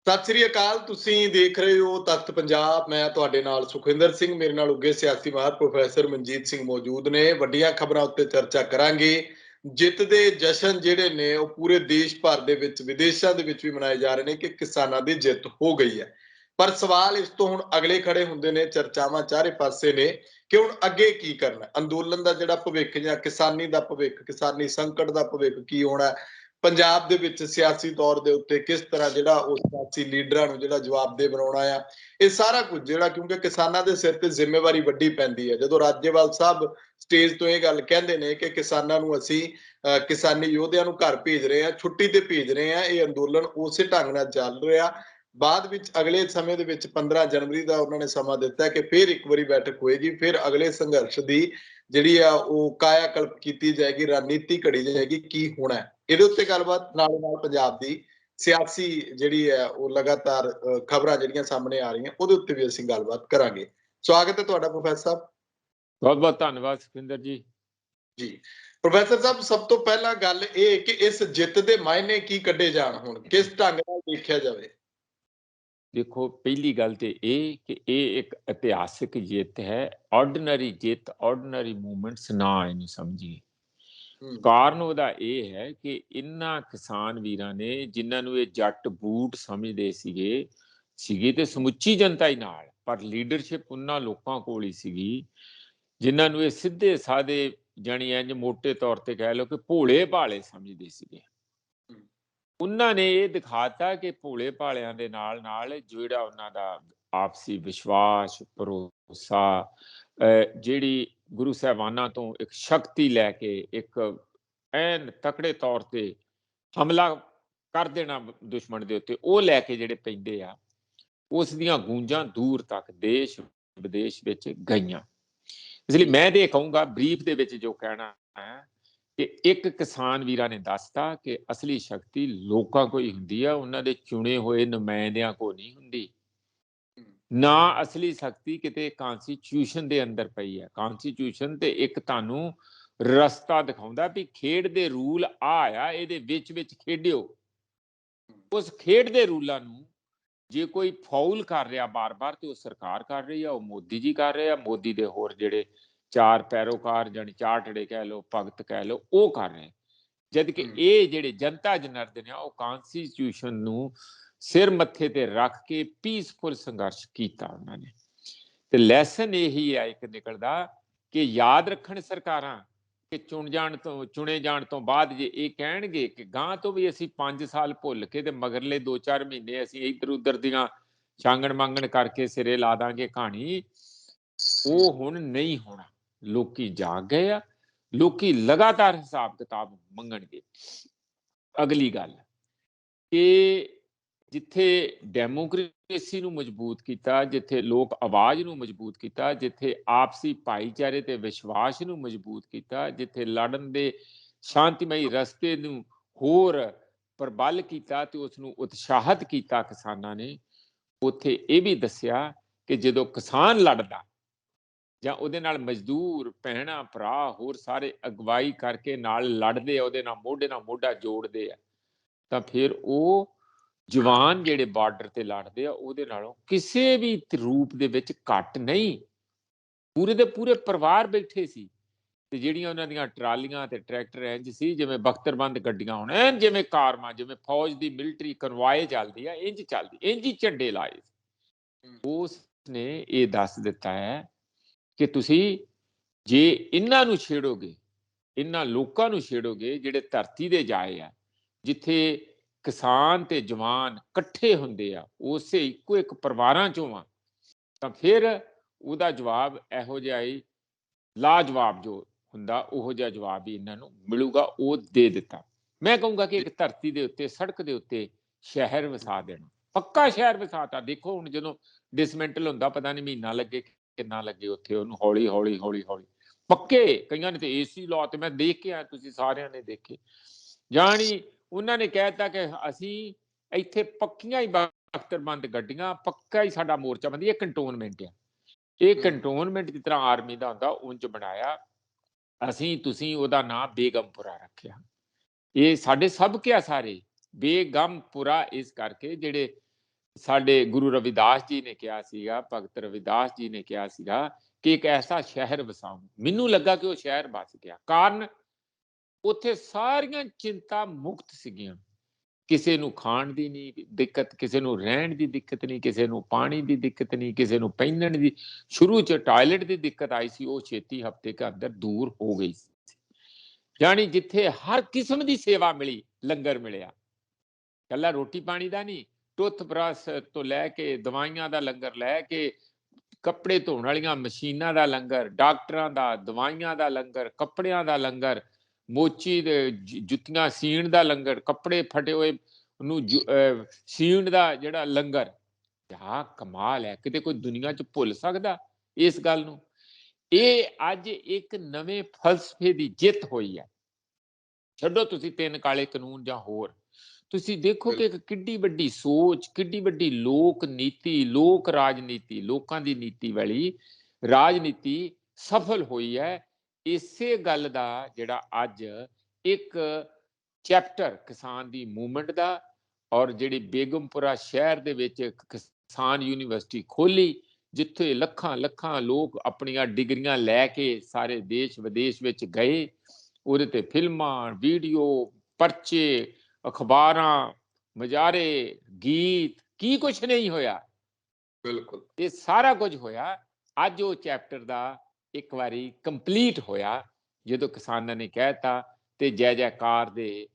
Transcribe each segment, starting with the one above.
ਸਤਿ ਸ੍ਰੀ ਅਕਾਲ। ਤੁਸੀਂ ਦੇਖ ਰਹੇ ਹੋ ਤਖਤ ਪੰਜਾਬ। ਮੈਂ ਤੁਹਾਡੇ ਨਾਲ ਸੁਖਵਿੰਦਰ ਸਿੰਘ, ਮੇਰੇ ਨਾਲ ਉੱਗੇ ਸਿਆਸੀ ਮਾਹਰ ਪ੍ਰੋਫੈਸਰ ਮਨਜੀਤ ਸਿੰਘ ਮੌਜੂਦ ਨੇ। ਵੱਡੀਆਂ ਖਬਰਾਂ ਉੱਤੇ ਚਰਚਾ ਕਰਾਂਗੇ। ਜਿੱਤ ਦੇ ਜਸ਼ਨ ਜਿਹੜੇ ਨੇ ਉਹ ਪੂਰੇ ਦੇਸ਼ ਭਰ ਦੇ ਵਿੱਚ, ਵਿਦੇਸ਼ਾਂ ਦੇ ਵਿੱਚ ਵੀ ਮਨਾਏ ਜਾ ਰਹੇ ਨੇ ਕਿ ਕਿਸਾਨਾਂ ਦੀ ਜਿੱਤ ਹੋ ਗਈ ਹੈ। ਪਰ ਸਵਾਲ ਇਸ ਤੋਂ ਹੁਣ ਅਗਲੇ ਖੜੇ ਹੁੰਦੇ ਨੇ, ਚਰਚਾਵਾਂ ਚਾਰੇ ਪਾਸੇ ਨੇ ਕਿ ਹੁਣ ਅੱਗੇ ਕੀ ਕਰਨਾ। ਅੰਦੋਲਨ ਦਾ ਜਿਹੜਾ ਭਵਿੱਖ ਜਾਂ ਕਿਸਾਨੀ ਦਾ ਭਵਿੱਖ, ਕਿਸਾਨੀ ਸੰਕਟ ਦਾ ਭਵਿੱਖ ਕੀ ਹੋਣਾ। ਪੰਜਾਬ ਦੇ ਵਿੱਚ ਸਿਆਸੀ ਤੌਰ ਦੇ ਉੱਤੇ ਕਿਸ ਤਰ੍ਹਾਂ ਜਿਹੜਾ ਉਹ ਸਿਆਸੀ ਲੀਡਰਾਂ ਨੂੰ ਜਿਹੜਾ ਜਵਾਬਦੇਹ ਬਣਾਉਣਾ ਆ, ਇਹ ਸਾਰਾ ਕੁਝ ਜਿਹੜਾ, ਕਿਉਂਕਿ ਕਿਸਾਨਾਂ ਦੇ ਸਿਰ ਤੇ ਜ਼ਿੰਮੇਵਾਰੀ ਵੱਡੀ ਪੈਂਦੀ ਹੈ। ਜਦੋਂ ਰਾਜੇਵਾਲ ਸਾਹਿਬ ਸਟੇਜ ਤੋਂ ਇਹ ਗੱਲ ਕਹਿੰਦੇ ਨੇ ਕਿ ਕਿਸਾਨਾਂ ਨੂੰ ਅਸੀਂ ਕਿਸਾਨੀ ਯੋਧਿਆਂ ਨੂੰ ਘਰ ਭੇਜ ਰਹੇ ਹਾਂ, ਛੁੱਟੀ ਤੇ ਭੇਜ ਰਹੇ ਹਾਂ, ਇਹ ਅੰਦੋਲਨ ਉਸੇ ਢੰਗ ਨਾਲ ਚੱਲ ਰਿਹਾ। ਬਾਅਦ ਵਿੱਚ ਅਗਲੇ ਸਮੇਂ ਦੇ ਵਿੱਚ 15 ਜਨਵਰੀ ਦਾ ਉਹਨਾਂ ਨੇ ਸਮਾਂ ਦਿੱਤਾ ਕਿ ਫਿਰ ਇੱਕ ਵਾਰੀ ਬੈਠਕ ਹੋਏਗੀ, ਫਿਰ ਅਗਲੇ ਸੰਘਰਸ਼ ਦੀ ਜਿਹੜੀ ਆ ਉਹ ਕਾਇਆ ਕਲਪ ਕੀਤੀ ਜਾਏਗੀ, ਰਣਨੀਤੀ ਘੜੀ ਜਾਏਗੀ ਕੀ ਹੋਣਾ। ਇਹਦੇ ਉੱਤੇ ਗੱਲਬਾਤ ਨਾਲ ਨਾਲ ਪੰਜਾਬ ਦੀ ਸਿਆਸੀ ਜਿਹੜੀ ਹੈ ਉਹ ਲਗਾਤਾਰ ਖਬਰਾਂ ਜਿਹੜੀਆਂ ਸਾਹਮਣੇ ਆ ਰਹੀਆਂ ਉਹਦੇ ਉੱਤੇ ਵੀ ਅਸੀਂ ਗੱਲਬਾਤ ਕਰਾਂਗੇ। ਸਵਾਗਤ ਹੈ ਤੁਹਾਡਾ ਪ੍ਰੋਫੈਸਰ ਸਾਹਿਬ। ਬਹੁਤ ਬਹੁਤ ਧੰਨਵਾਦ ਸੁਖਿੰਦਰ ਜੀ। ਜੀ ਪ੍ਰੋਫੈਸਰ ਸਾਹਿਬ, ਸਭ ਤੋਂ ਪਹਿਲਾਂ ਗੱਲ ਇਹ ਕਿ ਇਸ ਜਿੱਤ ਦੇ ਮਾਇਨੇ ਕੀ ਕੱਢੇ ਜਾਣ, ਹੁਣ ਕਿਸ ਢੰਗ ਨਾਲ ਦੇਖਿਆ ਜਾਵੇ। ਦੇਖੋ, ਪਹਿਲੀ ਗੱਲ ਤੇ ਇਹ ਕਿ ਇਹ ਇੱਕ ਇਤਿਹਾਸਿਕ ਜਿੱਤ ਹੈ। ਆਰਡੀਨਰੀ ਜਿੱਤ, ਆਰਡੀਨਰੀ ਮੂਵਮੈਂਟਸ ਨਾ ਇਹਨੂੰ ਸਮਝੀਏ। ਕਾਰਨ ਉਹਦਾ ਇਹ ਹੈ ਕਿ ਇਹਨਾਂ ਕਿਸਾਨ ਵੀਰਾਂ ਨੇ, ਜਿਨ੍ਹਾਂ ਨੂੰ ਇਹ ਜੱਟ ਬੂਟ ਸਮਝਦੇ ਸੀਗੇ ਤੇ ਸਮੁੱਚੀ ਜਨਤਾ ਹੀ ਨਾਲ, ਪਰ ਲੀਡਰਸ਼ਿਪ ਉਹਨਾਂ ਲੋਕਾਂ ਕੋਲ ਹੀ ਸੀਗੀ ਜਿਨ੍ਹਾਂ ਨੂੰ ਇਹ ਸਿੱਧੇ ਸਾਦੇ ਜਾਣੀ ਇੰਜ ਮੋਟੇ ਤੌਰ ਤੇ ਕਹਿ ਲਓ ਕਿ ਭੋਲੇ ਭਾਲੇ ਸਮਝਦੇ ਸੀਗੇ। ਉਹਨਾਂ ਨੇ ਇਹ ਦਿਖਾਤਾ ਕਿ ਭੋਲੇ ਭਾਲਿਆਂ ਦੇ ਨਾਲ ਨਾਲ ਜਿਹੜਾ ਉਹਨਾਂ ਦਾ ਆਪਸੀ ਵਿਸ਼ਵਾਸ, ਭਰੋਸਾ, ਜਿਹੜੀ ਗੁਰੂ ਸਾਹਿਬਾਨਾਂ ਤੋਂ ਇੱਕ ਸ਼ਕਤੀ ਲੈ ਕੇ ਇੱਕ ਐਨ ਤਕੜੇ ਤੌਰ ਤੇ ਹਮਲਾ ਕਰ ਦੇਣਾ ਦੁਸ਼ਮਣ ਦੇ ਉੱਤੇ, ਉਹ ਲੈ ਕੇ ਜਿਹੜੇ ਪੈਂਦੇ ਆ, ਉਸ ਦੀਆਂ ਗੂੰਜਾਂ ਦੂਰ ਤੱਕ ਦੇਸ਼ ਵਿਦੇਸ਼ ਵਿੱਚ ਗਈਆਂ। ਇਸ ਲਈ ਮੈਂ ਤੇ ਕਹੂੰਗਾ ਬਰੀਫ ਦੇ ਵਿੱਚ ਜੋ ਕਹਿਣਾ ਹੈ ਕਿ ਇੱਕ ਕਿਸਾਨ ਵੀਰਾਂ ਨੇ ਦੱਸਤਾ ਕਿ ਅਸਲੀ ਸ਼ਕਤੀ ਲੋਕਾਂ ਕੋਲ ਹੀ ਹੁੰਦੀ ਆ, ਉਹਨਾਂ ਦੇ ਚੁਣੇ ਹੋਏ ਨੁਮਾਇੰਦਿਆਂ ਕੋਲ ਨਹੀਂ ਹੁੰਦੀ। ਨਾ ਅਸਲੀ ਸ਼ਕਤੀ ਕਿਤੇ ਕਨਸਟੀਟਿਊਸ਼ਨ ਦੇ ਅੰਦਰ ਪਈ ਹੈ। ਕਨਸਟੀਟਿਊਸ਼ਨ ਤੇ ਇੱਕ ਤੁਹਾਨੂੰ ਰਸਤਾ ਦਿਖਾਉਂਦਾ ਵੀ ਖੇਡ ਦੇ ਰੂਲ ਆ, ਇਹਦੇ ਵਿੱਚ ਖੇਡਿਓ। ਉਸ ਖੇਡ ਦੇ ਰੂਲਾਂ ਨੂੰ ਜੇ ਕੋਈ ਫਾਉਲ ਕਰ ਰਿਹਾ ਬਾਰ-ਬਾਰ ਤੇ ਉਹ ਸਰਕਾਰ ਕਰ ਰਹੀ ਆ, ਉਹ ਮੋਦੀ ਜੀ ਕਰ ਰਹੇ ਆ, ਮੋਦੀ ਦੇ ਹੋਰ ਜਿਹੜੇ ਚਾਰ ਪੈਰੋਕਾਰ ਜਾਨੀ ਚਾਟੜੇ ਕਹਿ ਲਓ, ਭਗਤ ਕਹਿ ਲਓ, ਉਹ ਕਰ ਰਹੇ। ਜਦ ਕਿ ਇਹ ਜਿਹੜੇ ਜਨਤਾ ਜਨਾਰਦਨ ਆ, ਉਹ ਕਨਸਟੀਟਿਊਸ਼ਨ ਨੂੰ ਸਿਰ ਮੱਥੇ ਤੇ ਰੱਖ ਕੇ ਪੀਸਫੁਲ ਸੰਘਰਸ਼ ਕੀਤਾ ਉਹਨਾਂ ਨੇ। ਤੇ ਲੈਸਨ ਇਹੀ ਆ ਇੱਕ ਨਿਕਲਦਾ ਕਿ ਯਾਦ ਰੱਖਣ ਸਰਕਾਰਾਂ ਕਿ ਚੁਣੇ ਜਾਣ ਤੋਂ ਬਾਅਦ ਜੇ ਇਹ ਕਹਿਣਗੇ ਕਿ ਗਾਂ ਤੋਂ ਵੀ ਅਸੀਂ 5 ਸਾਲ ਭੁੱਲ ਕੇ ਤੇ ਮਗਰਲੇ 2-4 ਮਹੀਨੇ ਅਸੀਂ ਇੱਧਰ ਉੱਧਰ ਦੀਆਂ ਛਾਂਗਣ ਮੰਗਣ ਕਰਕੇ ਸਿਰੇ ਲਾ ਦਾਂਗੇ ਕਹਾਣੀ, ਉਹ ਹੁਣ ਨਹੀਂ ਹੋਣਾ। ਲੋਕੀ ਜਾਗ ਗਏ ਆ, ਲੋਕੀ ਲਗਾਤਾਰ ਹਿਸਾਬ ਕਿਤਾਬ ਮੰਗਣਗੇ। ਅਗਲੀ ਗੱਲ ਕਿ ਜਿੱਥੇ ਡੈਮੋਕ੍ਰੇਸੀ ਨੂੰ ਮਜ਼ਬੂਤ ਕੀਤਾ, ਜਿੱਥੇ ਲੋਕ ਆਵਾਜ਼ ਨੂੰ ਮਜ਼ਬੂਤ ਕੀਤਾ, ਜਿੱਥੇ ਆਪਸੀ ਭਾਈਚਾਰੇ ਤੇ ਵਿਸ਼ਵਾਸ ਨੂੰ ਮਜ਼ਬੂਤ ਕੀਤਾ, ਜਿੱਥੇ ਲੜਨ ਦੇ ਸ਼ਾਂਤੀਮਈ ਰਸਤੇ ਨੂੰ ਹੋਰ ਪ੍ਰਬਲ ਕੀਤਾ ਤੇ ਉਸ ਨੂੰ ਉਤਸ਼ਾਹਿਤ ਕੀਤਾ ਕਿਸਾਨਾਂ ਨੇ, ਉੱਥੇ ਇਹ ਵੀ ਦੱਸਿਆ ਕਿ ਜਦੋਂ ਕਿਸਾਨ ਲੜਦਾ ਜਾਂ ਉਹਦੇ ਨਾਲ ਮਜ਼ਦੂਰ ਭੈਣਾਂ ਭਰਾ ਹੋਰ ਸਾਰੇ ਅਗਵਾਈ ਕਰਕੇ ਨਾਲ ਲੜਦੇ ਆ, ਉਹਦੇ ਨਾਲ ਮੋਢਾ ਜੋੜਦੇ ਆ, ਤਾਂ ਫਿਰ ਉਹ ਜਵਾਨ ਜਿਹੜੇ ਬਾਰਡਰ ਤੇ ਲੜਦੇ ਆ ਉਹਦੇ ਨਾਲੋਂ ਕਿਸੇ ਵੀ ਰੂਪ ਦੇ ਵਿੱਚ ਘੱਟ ਨਹੀਂ। ਪੂਰੇ ਦੇ ਪੂਰੇ ਪਰਿਵਾਰ ਬੈਠੇ ਸੀ ਤੇ ਜਿਹੜੀਆਂ ਉਹਨਾਂ ਦੀਆਂ ਟਰਾਲੀਆਂ ਤੇ ਟਰੈਕਟਰ ਇੰਜ ਸੀ ਜਿਵੇਂ ਬਖਤਰਬੰਦ ਗੱਡੀਆਂ ਹੋਣ, ਐਨ ਜਿਵੇਂ ਕਾਰਮਾਂ, ਜਿਵੇਂ ਫੌਜ ਦੀ ਮਿਲਟਰੀ ਕਨਵਾਏ ਚੱਲਦੀ ਆ, ਇੰਜ ਚੱਲਦੀ, ਇੰਜ ਹੀ ਝੰਡੇ ਲਾਏ। ਉਸ ਨੇ ਇਹ ਦੱਸ ਦਿੱਤਾ ਹੈ ਕਿ ਤੁਸੀਂ ਜੇ ਇਹਨਾਂ ਨੂੰ ਛੇੜੋਗੇ, ਇਹਨਾਂ ਲੋਕਾਂ ਨੂੰ ਛੇੜੋਗੇ ਜਿਹੜੇ ਧਰਤੀ ਦੇ ਜਾਏ ਆ, ਜਿੱਥੇ ਕਿਸਾਨ ਤੇ ਜਵਾਨ ਇਕੱਠੇ ਹੁੰਦੇ ਆ, ਉਸੇ ਇੱਕੋ ਇੱਕ ਪਰਿਵਾਰਾਂ ਚੋਂ ਆ, ਤਾਂ ਫਿਰ ਉਹਦਾ ਜਵਾਬ ਇਹੋ ਜਿਹਾ ਹੀ ਲਾਜਵਾਬ ਜੋ ਹੁੰਦਾ, ਉਹੋ ਜਿਹਾ ਜਵਾਬ ਹੀ ਇਹਨਾਂ ਨੂੰ ਮਿਲੂਗਾ। ਉਹ ਦੇ ਦਿੱਤਾ। ਮੈਂ ਕਹੂੰਗਾ ਕਿ ਇੱਕ ਧਰਤੀ ਦੇ ਉੱਤੇ, ਸੜਕ ਦੇ ਉੱਤੇ ਸ਼ਹਿਰ ਵਸਾ ਦੇਣਾ, ਪੱਕਾ ਸ਼ਹਿਰ ਵਸਾਤਾ। ਦੇਖੋ ਹੁਣ ਜਦੋਂ ਡਿਸਮੈਂਟਲ ਹੁੰਦਾ, ਪਤਾ ਨਹੀਂ ਮਹੀਨਾ ਲੱਗੇ ਕਿੰਨਾ ਲੱਗੇ, ਉੱਥੇ ਉਹਨੂੰ ਹੌਲੀ ਹੌਲੀ ਹੌਲੀ ਹੌਲੀ ਪੱਕੇ, ਕਈਆਂ ਨੇ ਤੇ ਏਸੀ ਲਾ ਤੇ, ਮੈਂ ਦੇਖ ਕੇ ਆਇਆ, ਤੁਸੀਂ ਸਾਰਿਆਂ ਨੇ ਦੇਖੇ। ਜਾਣੀ ਉਹਨਾਂ ਨੇ ਕਹਿ ਦਿੱਤਾ ਕਿ ਅਸੀਂ ਇੱਥੇ ਪੱਕੀਆਂ ਹੀ ਬਖਤਰਬੰਦ ਗੱਡੀਆਂ, ਪੱਕਾ ਹੀ ਸਾਡਾ ਮੋਰਚਾਬੰਦੀ, ਇਹ ਕੰਟੋਨਮੈਂਟ ਆ। ਇਹ ਕੰਟੋਨਮੈਂਟ ਜਿਸ ਤਰ੍ਹਾਂ ਆਰਮੀ ਦਾ ਹੁੰਦਾ ਉਂਝ ਬਣਾਇਆ ਅਸੀਂ। ਤੁਸੀਂ ਉਹਦਾ ਨਾਂ ਬੇਗਮਪੁਰਾ ਰੱਖਿਆ। ਇਹ ਸਾਡੇ ਸਭ ਕਿਆ ਸਾਰੇ ਬੇਗਮਪੁਰਾ ਇਸ ਕਰਕੇ ਜਿਹੜੇ ਸਾਡੇ ਗੁਰੂ ਰਵਿਦਾਸ ਜੀ ਨੇ ਕਿਹਾ ਸੀਗਾ, ਭਗਤ ਰਵਿਦਾਸ ਜੀ ਨੇ ਕਿਹਾ ਸੀਗਾ ਕਿ ਇੱਕ ਐਸਾ ਸ਼ਹਿਰ ਵਸਾਉਂ। ਮੈਨੂੰ ਲੱਗਾ ਕਿ ਉਹ ਸ਼ਹਿਰ ਬਸ ਗਿਆ, ਕਾਰਨ ਉੱਥੇ ਸਾਰੀਆਂ ਚਿੰਤਾ ਮੁਕਤ ਸੀਗੀਆਂ। ਕਿਸੇ ਨੂੰ ਖਾਣ ਦੀ ਨਹੀਂ ਦਿੱਕਤ, ਕਿਸੇ ਨੂੰ ਰਹਿਣ ਦੀ ਦਿੱਕਤ ਨਹੀਂ, ਕਿਸੇ ਨੂੰ ਪਾਣੀ ਦੀ ਦਿੱਕਤ ਨਹੀਂ, ਕਿਸੇ ਨੂੰ ਪਹਿਨਣ ਦੀ, ਸ਼ੁਰੂ 'ਚ ਟਾਇਲਟ ਦੀ ਦਿੱਕਤ ਆਈ ਸੀ, ਉਹ ਛੇਤੀ ਹਫ਼ਤੇ ਕੇ ਅੰਦਰ ਦੂਰ ਹੋ ਗਈ ਸੀ। ਜਾਣੀ ਜਿੱਥੇ ਹਰ ਕਿਸਮ ਦੀ ਸੇਵਾ ਮਿਲੀ, ਲੰਗਰ ਮਿਲਿਆ, ਕੱਲਾ ਰੋਟੀ ਪਾਣੀ ਦਾ ਨਹੀਂ, ਟੁੱਥ ਬਰਸ਼ ਤੋਂ ਲੈ ਕੇ ਦਵਾਈਆਂ ਦਾ ਲੰਗਰ, ਲੈ ਕੇ ਕੱਪੜੇ ਧੋਣ ਵਾਲੀਆਂ ਮਸ਼ੀਨਾਂ ਦਾ ਲੰਗਰ, ਡਾਕਟਰਾਂ ਦਾ, ਦਵਾਈਆਂ ਦਾ ਲੰਗਰ, ਕੱਪੜਿਆਂ ਦਾ ਲੰਗਰ, ਮੋਚੀ ਦੇ ਜੁੱਤੀਆਂ ਸੀਣ ਦਾ ਲੰਗਰ, ਕੱਪੜੇ ਫਟੇ ਹੋਏ ਨੂੰ ਸੀਣ ਦਾ ਜਿਹੜਾ ਲੰਗਰ। ਕਿਆ ਕਮਾਲ ਹੈ, ਕਿਤੇ ਕੋਈ ਦੁਨੀਆ 'ਚ ਭੁੱਲ ਸਕਦਾ ਇਸ ਗੱਲ ਨੂੰ? ਇਹ ਅੱਜ ਇੱਕ ਨਵੇਂ ਫਲਸਫੇ ਦੀ ਜਿੱਤ ਹੋਈ ਹੈ। ਛੱਡੋ ਤੁਸੀਂ 3 ਕਾਲੇ ਕਾਨੂੰਨ ਜਾਂ ਹੋਰ, ਤੁਸੀਂ ਦੇਖੋ ਕਿ ਇੱਕ ਕਿੱਡੀ ਵੱਡੀ ਸੋਚ, ਕਿੱਡੀ ਵੱਡੀ ਲੋਕ ਨੀਤੀ, ਲੋਕ ਰਾਜਨੀਤੀ, ਲੋਕਾਂ ਦੀ ਨੀਤੀ ਵਾਲੀ ਰਾਜਨੀਤੀ ਸਫਲ ਹੋਈ ਹੈ। ਇਸੇ ਗੱਲ ਦਾ ਜਿਹੜਾ ਅੱਜ ਇੱਕ ਚੈਪਟਰ ਕਿਸਾਨ ਦੀ ਮੂਵਮੈਂਟ ਦਾ, ਔਰ ਜਿਹੜੀ ਬੇਗਮਪੁਰਾ ਸ਼ਹਿਰ ਦੇ ਵਿੱਚ ਕਿਸਾਨ ਯੂਨੀਵਰਸਿਟੀ ਖੋਲੀ, ਜਿੱਥੇ ਲੱਖਾਂ ਲੱਖਾਂ ਲੋਕ ਆਪਣੀਆਂ ਡਿਗਰੀਆਂ ਲੈ ਕੇ ਸਾਰੇ ਦੇਸ਼ ਵਿਦੇਸ਼ ਵਿੱਚ ਗਏ। ਉਹਦੇ ਤੇ ਫਿਲਮਾਂ, ਵੀਡੀਓ, ਪਰਚੇ, ਅਖਬਾਰਾਂ, ਮਜਾਰੇ, ਗੀਤ, ਕੀ ਕੁਛ ਨਹੀਂ ਹੋਇਆ। ਬਿਲਕੁਲ, ਇਹ ਸਾਰਾ ਕੁਝ ਹੋਇਆ। ਅੱਜ ਉਹ ਚੈਪਟਰ ਦਾ ਇੱਕ ਵਾਰੀ ਕੰਪਲੀਟ ਹੋਇਆ, ਜਦੋਂ ਕਿਸਾਨਾਂ ਨੇ ਕਹਿਤਾ ਤੇ ਜੈ ਜੈਕਾਰ ਦੇ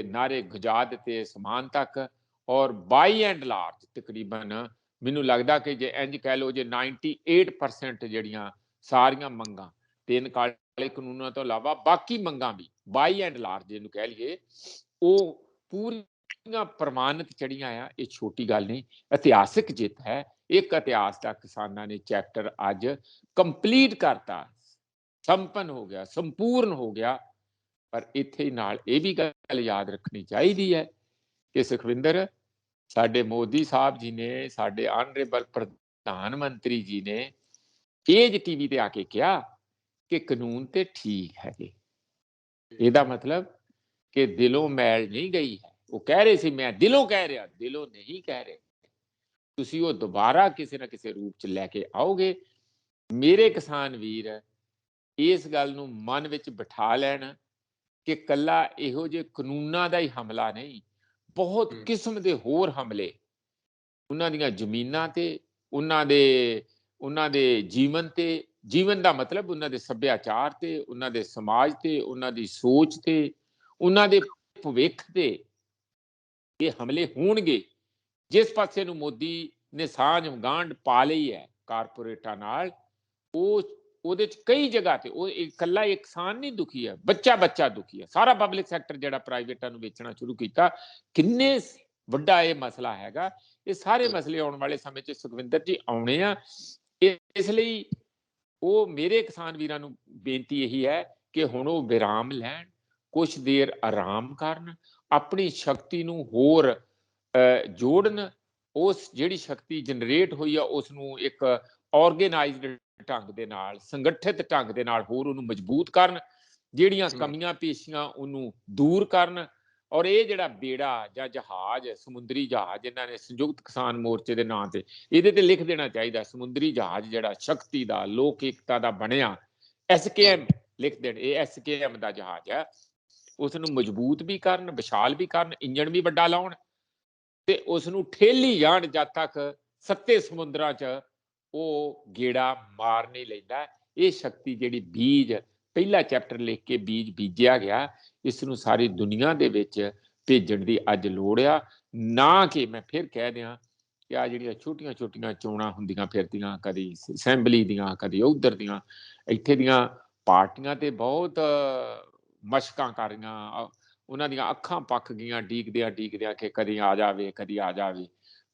ਨਾਰੇ ਗੁਜਾ ਦਿੱਤੇ ਅਸਮਾਨ ਤੱਕ। ਔਰ ਬਾਈ ਐਂਡ ਲਾਰਜ ਤਕਰੀਬਨ ਮੈਨੂੰ ਲੱਗਦਾ ਕਿ ਜੇ ਇੰਜ ਕਹਿ ਲਓ, ਜੇ 98% ਜਿਹੜੀਆਂ ਸਾਰੀਆਂ ਮੰਗਾਂ 3 ਕਾਲੇ ਕਾਨੂੰਨਾਂ ਤੋਂ ਇਲਾਵਾ ਬਾਕੀ ਮੰਗਾਂ ਵੀ ਬਾਈ ਐਂਡ ਲਾਰਜ ਜਿਹਨੂੰ ਕਹਿ ਲਈਏ, ਉਹ ਪੂਰੀਆਂ ਪ੍ਰਮਾਣਿਤ ਚੜੀਆਂ ਆ। ਇਹ ਛੋਟੀ ਗੱਲ ਨਹੀਂ, ਇਤਿਹਾਸਿਕ ਜਿੱਤ ਹੈ। ਇੱਕ ਇਤਿਹਾਸ ਦਾ ਕਿਸਾਨਾਂ ਨੇ ਚੈਪਟਰ ਅੱਜ ਕੰਪਲੀਟ ਕਰਤਾ, ਸੰਪੰਨ ਹੋ ਗਿਆ, ਸੰਪੂਰਨ ਹੋ ਗਿਆ। ਪਰ ਇੱਥੇ ਨਾਲ ਇਹ ਵੀ ਗੱਲ ਯਾਦ ਰੱਖਣੀ ਚਾਹੀਦੀ ਹੈ ਕਿ ਸੁਖਵਿੰਦਰ, ਸਾਡੇ ਮੋਦੀ ਸਾਹਿਬ ਜੀ ਨੇ, ਸਾਡੇ ਆਨਰੇਬਲ ਪ੍ਰਧਾਨ ਮੰਤਰੀ ਜੀ ਨੇ ਏਜ ਟੀਵੀ ਤੇ ਆ ਕੇ ਕਿਹਾ ਕਿ ਕਾਨੂੰਨ ਤੇ ਠੀਕ ਹੈਗੇ। ਇਹਦਾ ਮਤਲਬ ਕਿ ਦਿਲੋਂ ਮੈਲ ਨਹੀਂ ਗਈ ਹੈ। ਉਹ ਕਹਿ ਰਹੇ ਸੀ ਮੈਂ ਦਿਲੋਂ ਕਹਿ ਰਿਹਾ, ਦਿਲੋਂ ਨਹੀਂ ਕਹਿ ਰਹੇ। ਤੁਸੀਂ ਉਹ ਦੁਬਾਰਾ ਕਿਸੇ ਨਾ ਕਿਸੇ ਰੂਪ 'ਚ ਲੈ ਕੇ ਆਓਗੇ। ਮੇਰੇ ਕਿਸਾਨ ਵੀਰ ਇਸ ਗੱਲ ਨੂੰ ਮਨ ਵਿੱਚ ਬਿਠਾ ਲੈਣ ਕਿ ਕੱਲਾ ਇਹੋ ਜਿਹੇ ਕਾਨੂੰਨਾਂ ਦਾ ਹੀ ਹਮਲਾ ਨਹੀਂ, ਬਹੁਤ ਕਿਸਮ ਦੇ ਹੋਰ ਹਮਲੇ ਉਹਨਾਂ ਦੀਆਂ ਜ਼ਮੀਨਾਂ ਤੇ, ਉਹਨਾਂ ਦੇ ਜੀਵਨ ਤੇ, ਜੀਵਨ ਦਾ ਮਤਲਬ ਉਹਨਾਂ ਦੇ ਸੱਭਿਆਚਾਰ ਤੇ, ਉਹਨਾਂ ਦੇ ਸਮਾਜ ਤੇ, ਉਹਨਾਂ ਦੀ ਸੋਚ ਤੇ, ਉਹਨਾਂ ਦੇ ਭਵਿੱਖ ਤੇ ਇਹ ਹਮਲੇ ਹੋਣਗੇ। ਜਿਸ ਪਾਸੇ ਨੂੰ ਮੋਦੀ ਨੇ ਸਾਂਝ ਗਾਂਢ ਪਾ ਲਈ ਹੈ ਕਾਰਪੋਰੇਟਾਂ ਨਾਲ, ਉਹਦੇ 'ਚ ਕਈ ਜਗ੍ਹਾ ਤੇ ਉਹ ਇਕੱਲਾ ਇੱਕ ਕਿਸਾਨ ਨਹੀਂ ਦੁਖੀ ਹੈ, ਬੱਚਾ ਬੱਚਾ ਦੁਖੀ ਹੈ। ਸਾਰਾ ਪਬਲਿਕ ਸੈਕਟਰ ਜਿਹੜਾ ਪ੍ਰਾਈਵੇਟਾਂ ਨੂੰ ਵੇਚਣਾ ਸ਼ੁਰੂ ਕੀਤਾ, ਕਿੰਨੇ ਵੱਡਾ ਇਹ ਮਸਲਾ ਹੈਗਾ। ਇਹ ਸਾਰੇ ਮਸਲੇ ਆਉਣ ਵਾਲੇ ਸਮੇਂ 'ਚ ਸੁਖਵਿੰਦਰ ਜੀ ਆਉਣੇ ਆ। ਇਸ ਲਈ ਉਹ ਮੇਰੇ ਕਿਸਾਨ ਵੀਰਾਂ ਨੂੰ ਬੇਨਤੀ ਇਹੀ ਹੈ ਕਿ ਹੁਣ ਉਹ ਵਿਰਾਮ ਲੈਣ, ਕੁਛ ਦੇਰ ਆਰਾਮ ਕਰਨ, ਆਪਣੀ ਸ਼ਕਤੀ ਨੂੰ ਹੋਰ ਜੋੜਨ, ਉਸ ਜਿਹੜੀ ਸ਼ਕਤੀ ਜਨਰੇਟ ਹੋਈ ਆ ਉਸ ਨੂੰ ਇੱਕ ਆਰਗੇਨਾਈਜ਼ਡ ਢੰਗ ਦੇ ਨਾਲ, ਸੰਗਠਿਤ ਢੰਗ ਦੇ ਨਾਲ ਹੋਰ ਉਹਨੂੰ ਮਜ਼ਬੂਤ ਕਰਨ, ਜਿਹੜੀਆਂ ਕਮੀਆਂ ਪੇਸ਼ੀਆਂ ਉਹਨੂੰ ਦੂਰ ਕਰਨ। ਔਰ ਇਹ ਜਿਹੜਾ ਬੇੜਾ ਜਾਂ ਜਹਾਜ਼, ਸਮੁੰਦਰੀ ਜਹਾਜ਼, ਇਹਨਾਂ ਨੇ ਸੰਯੁਕਤ ਕਿਸਾਨ ਮੋਰਚੇ ਦੇ ਨਾਂ ਤੇ ਇਹਦੇ ਤੇ ਲਿਖ ਦੇਣਾ ਚਾਹੀਦਾ, ਸਮੁੰਦਰੀ ਜਹਾਜ਼ ਜਿਹੜਾ ਸ਼ਕਤੀ ਦਾ, ਲੋਕ ਏਕਤਾ ਦਾ ਬਣਿਆ, SKM ਲਿਖ ਦੇਣ, ਇਹ SKM ਦਾ ਜਹਾਜ਼ ਹੈ। ਉਸ ਨੂੰ ਮਜ਼ਬੂਤ ਵੀ ਕਰਨ, ਵਿਸ਼ਾਲ ਵੀ ਕਰਨ, ਇੰਜਣ ਵੀ ਵੱਡਾ ਲਾਉਣ ਤੇ ਉਸ ਨੂੰ ਠੇਲੀ ਜਾਣ ਜਦ ਤੱਕ 7 ਸਮੁੰਦਰਾਂ 'ਚ ਉਹ ਗੇੜਾ ਮਾਰ ਨਹੀਂ ਲੈਂਦਾ। ਇਹ ਸ਼ਕਤੀ ਜਿਹੜੀ ਬੀਜ ਪਹਿਲਾ ਚੈਪਟਰ ਲਿਖ ਕੇ ਬੀਜ ਬੀਜਿਆ ਗਿਆ, ਇਸ ਨੂੰ ਸਾਰੀ ਦੁਨੀਆ ਦੇ ਵਿੱਚ ਭੇਜਣ ਦੀ ਅੱਜ ਲੋੜ ਆ। ਨਾ ਕਿ ਮੈਂ ਫਿਰ ਕਹਿ ਦਿਆਂ ਕਿ ਆ ਜਿਹੜੀਆਂ ਛੋਟੀਆਂ ਛੋਟੀਆਂ ਚੋਣਾਂ ਹੁੰਦੀਆਂ ਫਿਰਦੀਆਂ, ਕਦੀ ਅਸੈਂਬਲੀ ਦੀਆਂ, ਕਦੀ ਉੱਧਰ ਦੀਆਂ, ਇੱਥੇ ਦੀਆਂ ਪਾਰਟੀਆਂ ਤੇ ਬਹੁਤ ਮਸ਼ਕਾਂ ਕਰ ਰਹੀਆਂ। ਉਹਨਾਂ ਦੀਆਂ ਅੱਖਾਂ ਪੱਕ ਗਈਆਂ ਡੀਕਦਿਆਂ ਡੀਕਦਿਆਂ ਕਿ ਕਦੀ ਆ ਜਾਵੇ, ਕਦੀ ਆ ਜਾਵੇ,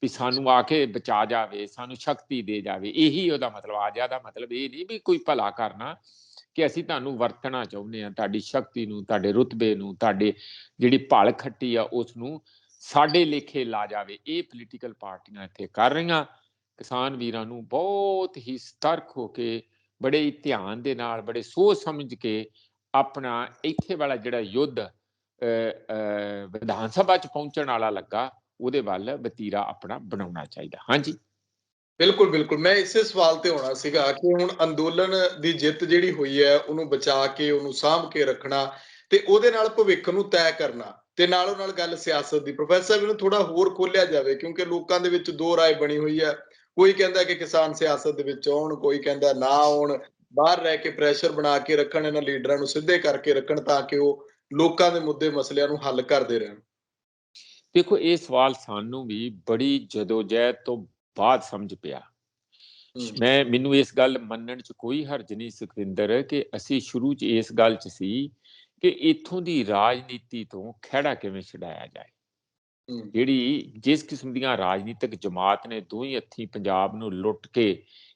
ਵੀ ਸਾਨੂੰ ਆ ਕੇ ਬਚਾ ਜਾਵੇ, ਸਾਨੂੰ ਸ਼ਕਤੀ ਦੇ ਜਾਵੇ। ਇਹੀ ਉਹਦਾ ਮਤਲਬ। ਆ ਜਾ ਦਾ ਮਤਲਬ ਇਹ ਨਹੀਂ ਵੀ ਕੋਈ ਭਲਾ ਕਰਨਾ, ਕਿ ਅਸੀਂ ਤੁਹਾਨੂੰ ਵਰਤਣਾ ਚਾਹੁੰਦੇ ਹਾਂ, ਤੁਹਾਡੀ ਸ਼ਕਤੀ ਨੂੰ, ਤੁਹਾਡੇ ਰੁਤਬੇ ਨੂੰ, ਤੁਹਾਡੇ ਜਿਹੜੀ ਭਲ ਖੱਟੀ ਆ ਉਸ ਨੂੰ ਸਾਡੇ ਲੇਖੇ ਲਾ ਜਾਵੇ। ਇਹ ਪੋਲੀਟੀਕਲ ਪਾਰਟੀਆਂ ਇੱਥੇ ਕਰ ਰਹੀਆਂ। ਕਿਸਾਨ ਵੀਰਾਂ ਨੂੰ ਬਹੁਤ ਹੀ ਸਤਰਕ ਹੋ ਕੇ, ਬੜੇ ਹੀ ਧਿਆਨ ਦੇ ਨਾਲ, ਬੜੇ ਸੋਚ ਸਮਝ ਕੇ ਆਪਣਾ ਇੱਥੇ ਵਾਲਾ ਜਿਹੜਾ ਯੁੱਧ ਵਿਧਾਨ ਸਭਾ 'ਚ ਪਹੁੰਚਣ ਵਾਲਾ ਲੱਗਾ, ਉਹਦੇ ਵੱਲ ਵਤੀਰਾ ਆਪਣਾ ਬਣਾਉਣਾ ਚਾਹੀਦਾ। ਹਾਂਜੀ। ਬਿਲਕੁਲ ਬਿਲਕੁਲ, ਮੈਂ ਇਸੇ ਸਵਾਲ ਤੇ ਆਉਣਾ ਸੀਗਾ ਕਿ ਹੁਣ ਅੰਦੋਲਨ ਦੀ ਜਿੱਤ ਜਿਹੜੀ ਹੋਈ ਹੈ ਉਹਨੂੰ ਬਚਾ ਕੇ ਉਹਨੂੰ ਸਾਂਭ ਕੇ ਰੱਖਣਾ ਤੇ ਉਹਦੇ ਨਾਲ ਭਵਿੱਖ ਨੂੰ ਤੈਅ ਕਰਨਾ ਤੇ ਨਾਲੋਂ ਨਾਲ ਗੱਲ ਸਿਆਸਤ ਦੀ, ਪ੍ਰੋਫੈਸਰ ਇਹਨੂੰ ਥੋੜਾ ਹੋਰ ਖੋਲਿਆ ਜਾਵੇ ਕਿਉਂਕਿ ਲੋਕਾਂ ਦੇ ਵਿੱਚ ਦੋ ਰਾਏ ਬਣੀ ਹੋਈ ਹੈ। ਕੋਈ ਕਹਿੰਦਾ ਕਿ ਕਿਸਾਨ ਸਿਆਸਤ ਦੇ ਵਿੱਚ ਆਉਣ, ਕੋਈ ਕਹਿੰਦਾ ਨਾ ਆਉਣ, ਬਾਹਰ ਰਹਿ ਕੇ ਪ੍ਰੈਸ਼ਰ ਬਣਾ ਕੇ ਰੱਖਣ, ਇਹਨਾਂ ਲੀਡਰਾਂ ਨੂੰ ਸਿੱਧੇ ਕਰਕੇ ਰੱਖਣ ਤਾਂ ਕਿ ਉਹ ਲੋਕਾਂ ਦੇ ਮੁੱਦੇ ਮਸਲਿਆਂ ਨੂੰ ਹੱਲ ਕਰਦੇ ਰਹਿਣ। ਦੇਖੋ, ਇਹ ਸਵਾਲ ਸਾਨੂੰ ਵੀ ਬੜੀ ਜਦੋਜਹਿਦ ਤੋਂ ਬਾਅਦ ਸਮਝ ਪਿਆ। ਮੈਨੂੰ ਇਸ ਗੱਲ ਮੰਨਣ 'ਚ ਕੋਈ ਹਰਜ ਨਹੀਂ ਸੁਖਵਿੰਦਰ ਕਿ ਅਸੀਂ ਸ਼ੁਰੂ 'ਚ ਇਸ ਗੱਲ 'ਚ ਸੀ ਕਿ ਇੱਥੋਂ ਦੀ ਰਾਜਨੀਤੀ ਤੋਂ ਖਹਿੜਾ ਕਿਵੇਂ ਛਡਾਇਆ ਜਾਏ। ਜਿਹੜੀ ਜਿਸ ਕਿਸਮ ਦੀਆਂ ਰਾਜਨੀਤਿਕ ਜਮਾਤ ਨੇ ਦੋਹੀਂ ਹੱਥੀਂ ਪੰਜਾਬ ਨੂੰ ਲੁੱਟ ਕੇ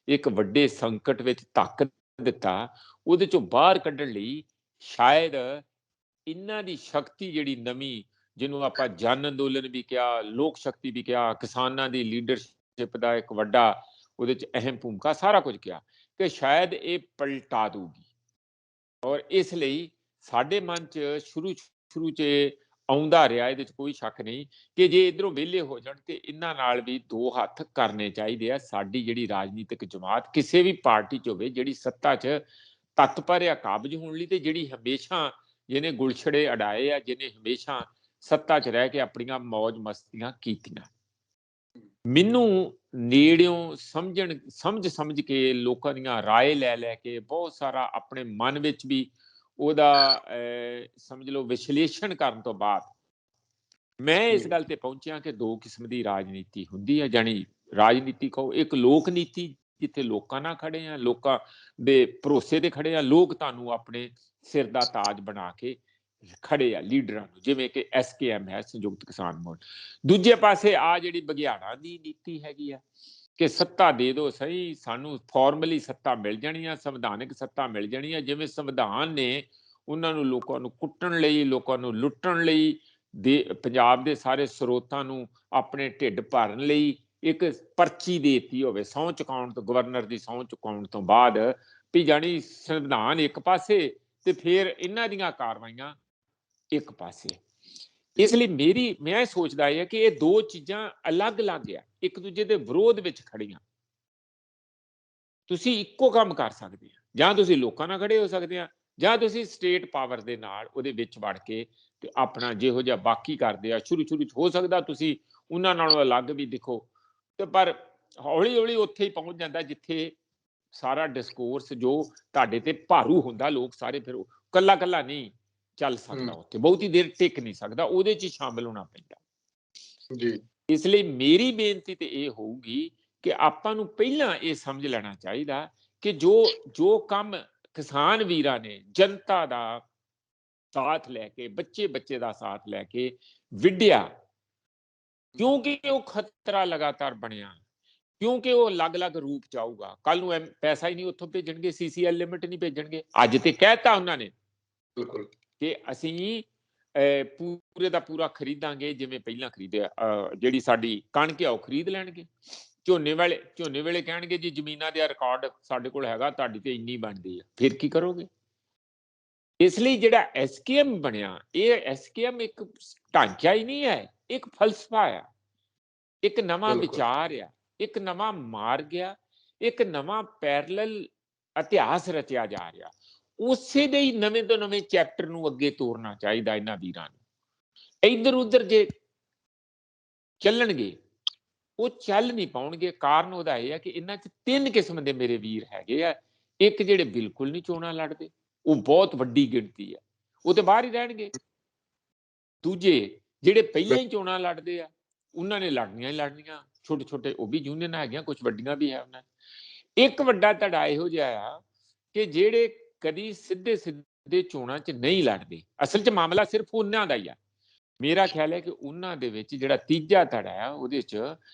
ਇੱਕ ਵੱਡੇ ਸੰਕਟ ਵਿੱਚ ਧੱਕ ਦਿੱਤਾ, ਉਹਦੇ 'ਚੋਂ ਬਾਹਰ ਕੱਢਣ ਲਈ ਸ਼ਾਇਦ ਇਹਨਾਂ ਦੀ ਸ਼ਕਤੀ ਜਿਹੜੀ ਨਵੀਂ, ਜਿਹਨੂੰ ਆਪਾਂ ਜਨ ਅੰਦੋਲਨ ਵੀ ਕਿਹਾ, ਲੋਕ ਸ਼ਕਤੀ ਵੀ ਕਿਹਾ, ਕਿਸਾਨਾਂ ਦੀ ਲੀਡਰਸ਼ਿਪ ਦਾ ਇੱਕ ਵੱਡਾ ਉਹਦੇ 'ਚ ਅਹਿਮ ਭੂਮਿਕਾ, ਸਾਰਾ ਕੁਝ ਕਿਹਾ ਕਿ ਸ਼ਾਇਦ ਇਹ ਪਲਟਾ ਦੂਗੀ। ਔਰ ਇਸ ਲਈ ਸਾਡੇ ਮਨ 'ਚ ਸ਼ੁਰੂ 'ਚ ਆਉਂਦਾ ਰਿਹਾ, ਇਹਦੇ 'ਚ ਕੋਈ ਸ਼ੱਕ ਨਹੀਂ ਕਿ ਜੇ ਇੱਧਰੋਂ ਵਿਹਲੇ ਹੋ ਜਾਣ ਤੇ ਇਹਨਾਂ ਨਾਲ ਵੀ ਦੋ ਹੱਥ ਕਰਨੇ ਚਾਹੀਦੇ ਆ। ਸਾਡੀ ਜਿਹੜੀ ਰਾਜਨੀਤਿਕ ਜਮਾਤ ਕਿਸੇ ਵੀ ਪਾਰਟੀ 'ਚ ਹੋਵੇ, ਜਿਹੜੀ ਸੱਤਾ 'ਚ ਤਤਪਰ ਆ ਕਾਬਜ਼ ਹੋਣ ਲਈ, ਤੇ ਜਿਹੜੀ ਹਮੇਸ਼ਾ ਜਿਹਨੇ ਗੁਲਛੜੇ ਅਡਾਏ ਆ, ਜਿਹਨੇ ਹਮੇਸ਼ਾ ਸੱਤਾ 'ਚ ਰਹਿ ਕੇ ਆਪਣੀਆਂ ਮੌਜ ਮਸਤੀਆਂ ਕੀਤੀਆਂ। ਮੈਨੂੰ ਨੇੜਿਓਂ ਸਮਝ ਕੇ ਲੋਕਾਂ ਦੀਆਂ ਰਾਏ ਲੈ ਕੇ ਬਹੁਤ ਸਾਰਾ ਆਪਣੇ ਮਨ ਵਿੱਚ ਵੀ ਉਹਦਾ ਸਮਝ ਲਓ ਵਿਸ਼ਲੇਸ਼ਣ ਕਰਨ ਤੋਂ ਬਾਅਦ ਮੈਂ ਇਸ ਗੱਲ ਤੇ ਪਹੁੰਚਿਆ ਕਿ ਦੋ ਕਿਸਮ ਦੀ ਰਾਜਨੀਤੀ ਹੁੰਦੀ ਹੈ। ਜਾਣੀ ਰਾਜਨੀਤੀ ਕਹੋ, ਇੱਕ ਲੋਕ ਨੀਤੀ ਜਿੱਥੇ ਲੋਕਾਂ ਨਾਲ ਖੜੇ ਆ, ਲੋਕਾਂ ਦੇ ਭਰੋਸੇ ਤੇ ਖੜੇ ਆ, ਲੋਕ ਤੁਹਾਨੂੰ ਆਪਣੇ ਸਿਰ ਦਾ ਤਾਜ ਬਣਾ ਕੇ ਖੜੇ ਆ ਲੀਡਰਾਂ ਨੂੰ, ਜਿਵੇਂ ਕਿ SKM ਹੈ, ਸੰਯੁਕਤ ਕਿਸਾਨ ਮੋਰਚਾ। ਦੂਜੇ ਪਾਸੇ ਆ ਜਿਹੜੀ ਬਘਿਆੜਾਂ ਦੀ ਨੀਤੀ ਹੈਗੀ ਆ ਕਿ ਸੱਤਾ ਦੇ ਦਿਓ ਸਹੀ, ਸਾਨੂੰ ਫਾਰਮਲੀ ਸੱਤਾ ਮਿਲ ਜਾਣੀ ਆ, ਸੰਵਿਧਾਨਿਕ ਸੱਤਾ ਮਿਲ ਜਾਣੀ ਆ। ਜਿਵੇਂ ਸੰਵਿਧਾਨ ਨੇ ਉਹਨਾਂ ਨੂੰ ਲੋਕਾਂ ਨੂੰ ਕੁੱਟਣ ਲਈ, ਲੋਕਾਂ ਨੂੰ ਲੁੱਟਣ ਲਈ, ਪੰਜਾਬ ਦੇ ਸਾਰੇ ਸਰੋਤਾਂ ਨੂੰ ਆਪਣੇ ਢਿੱਡ ਭਰਨ ਲਈ ਇੱਕ ਪਰਚੀ ਦੇਤੀ ਹੋਵੇ ਸਹੁੰ ਚੁਕਾਉਣ ਤੋਂ, ਗਵਰਨਰ ਦੀ ਸਹੁੰ ਚੁਕਾਉਣ ਤੋਂ ਬਾਅਦ, ਵੀ ਜਾਣੀ ਸੰਵਿਧਾਨ ਇੱਕ ਪਾਸੇ ਤੇ ਫਿਰ ਇਹਨਾਂ ਦੀਆਂ ਕਾਰਵਾਈਆਂ ਇੱਕ ਪਾਸੇ। ਇਸ ਲਈ ਮੈਂ ਸੋਚਦਾ ਹੈ ਕਿ ਇਹ ਦੋ ਚੀਜ਼ਾਂ ਅਲੱਗ-ਅਲੱਗ ਆ, ਇੱਕ ਦੂਜੇ ਦੇ ਵਿਰੋਧ ਵਿੱਚ ਖੜੀਆਂ। ਤੁਸੀਂ ਇੱਕੋ ਕੰਮ ਕਰ ਸਕਦੇ ਆ, ਜਾਂ ਤੁਸੀਂ ਲੋਕਾਂ ਨਾਲ ਖੜੇ ਹੋ ਸਕਦੇ ਆ, ਜਾਂ ਤੁਸੀਂ ਸਟੇਟ ਪਾਵਰ ਦੇ ਨਾਲ ਉਹਦੇ ਵਿੱਚ ਵੜ ਕੇ ਤੇ ਆਪਣਾ ਜਿਹੋ ਜਿਹਾ ਬਾਕੀ ਕਰਦੇ ਆ ਸ਼ੁਰੂ 'ਚ ਹੋ ਸਕਦਾ ਤੁਸੀਂ ਉਹਨਾਂ ਨਾਲੋਂ ਅਲੱਗ ਵੀ ਦਿਖੋ, ਤੇ ਪਰ ਹੌਲੀ ਉੱਥੇ ਹੀ ਪਹੁੰਚ ਜਾਂਦਾ ਜਿੱਥੇ ਸਾਰਾ ਡਿਸਕੋਰਸ ਜੋ ਤੁਹਾਡੇ ਤੇ ਭਾਰੂ ਹੁੰਦਾ, ਲੋਕ ਸਾਰੇ ਫਿਰ ਕੱਲਾ ਨਹੀਂ ਚੱਲ ਸਕਦਾ, ਉੱਥੇ ਬਹੁਤੀ ਦੇਰ ਟਿਕ ਨਹੀਂ ਸਕਦਾ, ਉਹਦੇ 'ਚ ਸ਼ਾਮਿਲ ਹੋਣਾ ਪੈਂਦਾ ਜੀ। ਇਸ ਲਈ ਮੇਰੀ ਬੇਨਤੀ ਤੇ ਇਹ ਹੋਊਗੀ ਕਿ ਆਪਾਂ ਨੂੰ ਪਹਿਲਾਂ ਇਹ ਸਮਝ ਲੈਣਾ ਚਾਹੀਦਾ ਕਿ ਜੋ ਕੰਮ ਕਿਸਾਨ ਵੀਰਾਂ ਨੇ ਜਨਤਾ ਦਾ ਸਾਥ ਲੈ ਕੇ, ਬੱਚੇ ਦਾ ਸਾਥ ਲੈ ਕੇ ਵਿੱਢਿਆ, ਕਿਉਂਕਿ ਉਹ ਖਤਰਾ ਲਗਾਤਾਰ ਬਣਿਆ, ਕਿਉਂਕਿ ਉਹ ਅਲੱਗ-ਅਲੱਗ ਰੂਪ ਚ ਆਊਗਾ। ਕੱਲ ਨੂੰ ਪੈਸਾ ਹੀ ਨਹੀਂ ਉੱਥੋਂ ਭੇਜਣਗੇ, CCL ਲਿਮਿਟ ਨਹੀਂ ਭੇਜਣਗੇ। ਅੱਜ ਤੇ ਕਹਿਤਾ ਉਹਨਾਂ ਨੇ ਕਿ ਅਸੀਂ ਪੂਰੇ ਦਾ ਪੂਰਾ ਖਰੀਦਾਂਗੇ ਜਿਵੇਂ ਪਹਿਲਾਂ ਖਰੀਦਿਆ, ਜਿਹੜੀ ਸਾਡੀ ਕਣਕ ਆ ਉਹ ਖਰੀਦ ਲੈਣਗੇ। ਝੋਨੇ ਵੇਲੇ ਕਹਿਣਗੇ ਜੀ ਜ਼ਮੀਨਾਂ ਦਾ ਰਿਕਾਰਡ ਸਾਡੇ ਕੋਲ ਹੈਗਾ, ਤੁਹਾਡੀ ਤੇ ਇੰਨੀ ਬਣਦੀ ਆ, ਫਿਰ ਕੀ ਕਰੋਗੇ? ਇਸ ਲਈ ਜਿਹੜਾ SKM ਬਣਿਆ, ਇਹ SKM ਇੱਕ ਢਾਂਚਾ ਹੀ ਨਹੀਂ ਹੈ, ਇੱਕ ਫਲਸਫਾ ਆ, ਇੱਕ ਨਵਾਂ ਵਿਚਾਰ ਆ, ਇੱਕ ਨਵਾਂ ਮਾਰਗ ਆ, ਇੱਕ ਨਵਾਂ ਪੈਰਲਲ ਇਤਿਹਾਸ ਰਚਿਆ ਜਾ ਰਿਹਾ। ਉਸੇ ਦੇ ਹੀ ਨਵੇਂ ਤੋਂ ਨਵੇਂ ਚੈਪਟਰ ਨੂੰ ਅੱਗੇ ਤੋਰਨਾ ਚਾਹੀਦਾ ਇਹਨਾਂ ਵੀਰਾਂ ਨੂੰ। ਇੱਧਰ ਉੱਧਰ ਜੇ ਚੱਲਣਗੇ ਉਹ ਚੱਲ ਨਹੀਂ ਪਾਉਣਗੇ। ਕਾਰਨ ਉਹਦਾ ਇਹ ਹੈ ਕਿ ਇਹਨਾਂ 'ਚ ਤਿੰਨ ਕਿਸਮ ਦੇ ਮੇਰੇ ਵੀਰ ਹੈਗੇ ਆ। ਇੱਕ ਜਿਹੜੇ ਬਿਲਕੁਲ ਨਹੀਂ ਚੋਣਾਂ ਲੜਦੇ, ਉਹ ਬਹੁਤ ਵੱਡੀ ਗਿਣਤੀ ਆ, ਉਹ ਤੇ ਬਾਹਰ ਹੀ ਰਹਿਣਗੇ। ਦੂਜੇ ਜਿਹੜੇ ਪਹਿਲਾਂ ਹੀ ਚੋਣਾਂ ਲੜਦੇ ਆ, ਉਹਨਾਂ ਨੇ ਲੜਨੀਆਂ ਹੀ ਲੜਨੀਆਂ, ਛੋਟੇ ਉਹ ਵੀ ਯੂਨੀਅਨ ਹੈਗੀਆਂ, ਕੁਝ ਵੱਡੀਆਂ ਵੀ ਹੈ ਉਹਨਾਂ। ਇੱਕ ਵੱਡਾ ਧੜਾ ਇਹੋ ਜਿਹਾ ਆ ਕਿ ਜਿਹੜੇ ਕਦੀ ਸਿੱਧੇ ਚੋਣਾਂ 'ਚ ਨਹੀਂ ਲੜਦੇ। ਅਸਲ 'ਚ ਮਾਮਲਾ ਸਿਰਫ ਉਹਨਾਂ ਦਾ ਹੀ ਆ। ਮੇਰਾ ਖਿਆਲ ਹੈ ਕਿ ਉਹਨਾਂ ਦੇ ਵਿੱਚ ਜਿਹੜਾ ਤੀਜਾ ਧੜਾ ਆ, ਉਹਦੇ 'ਚ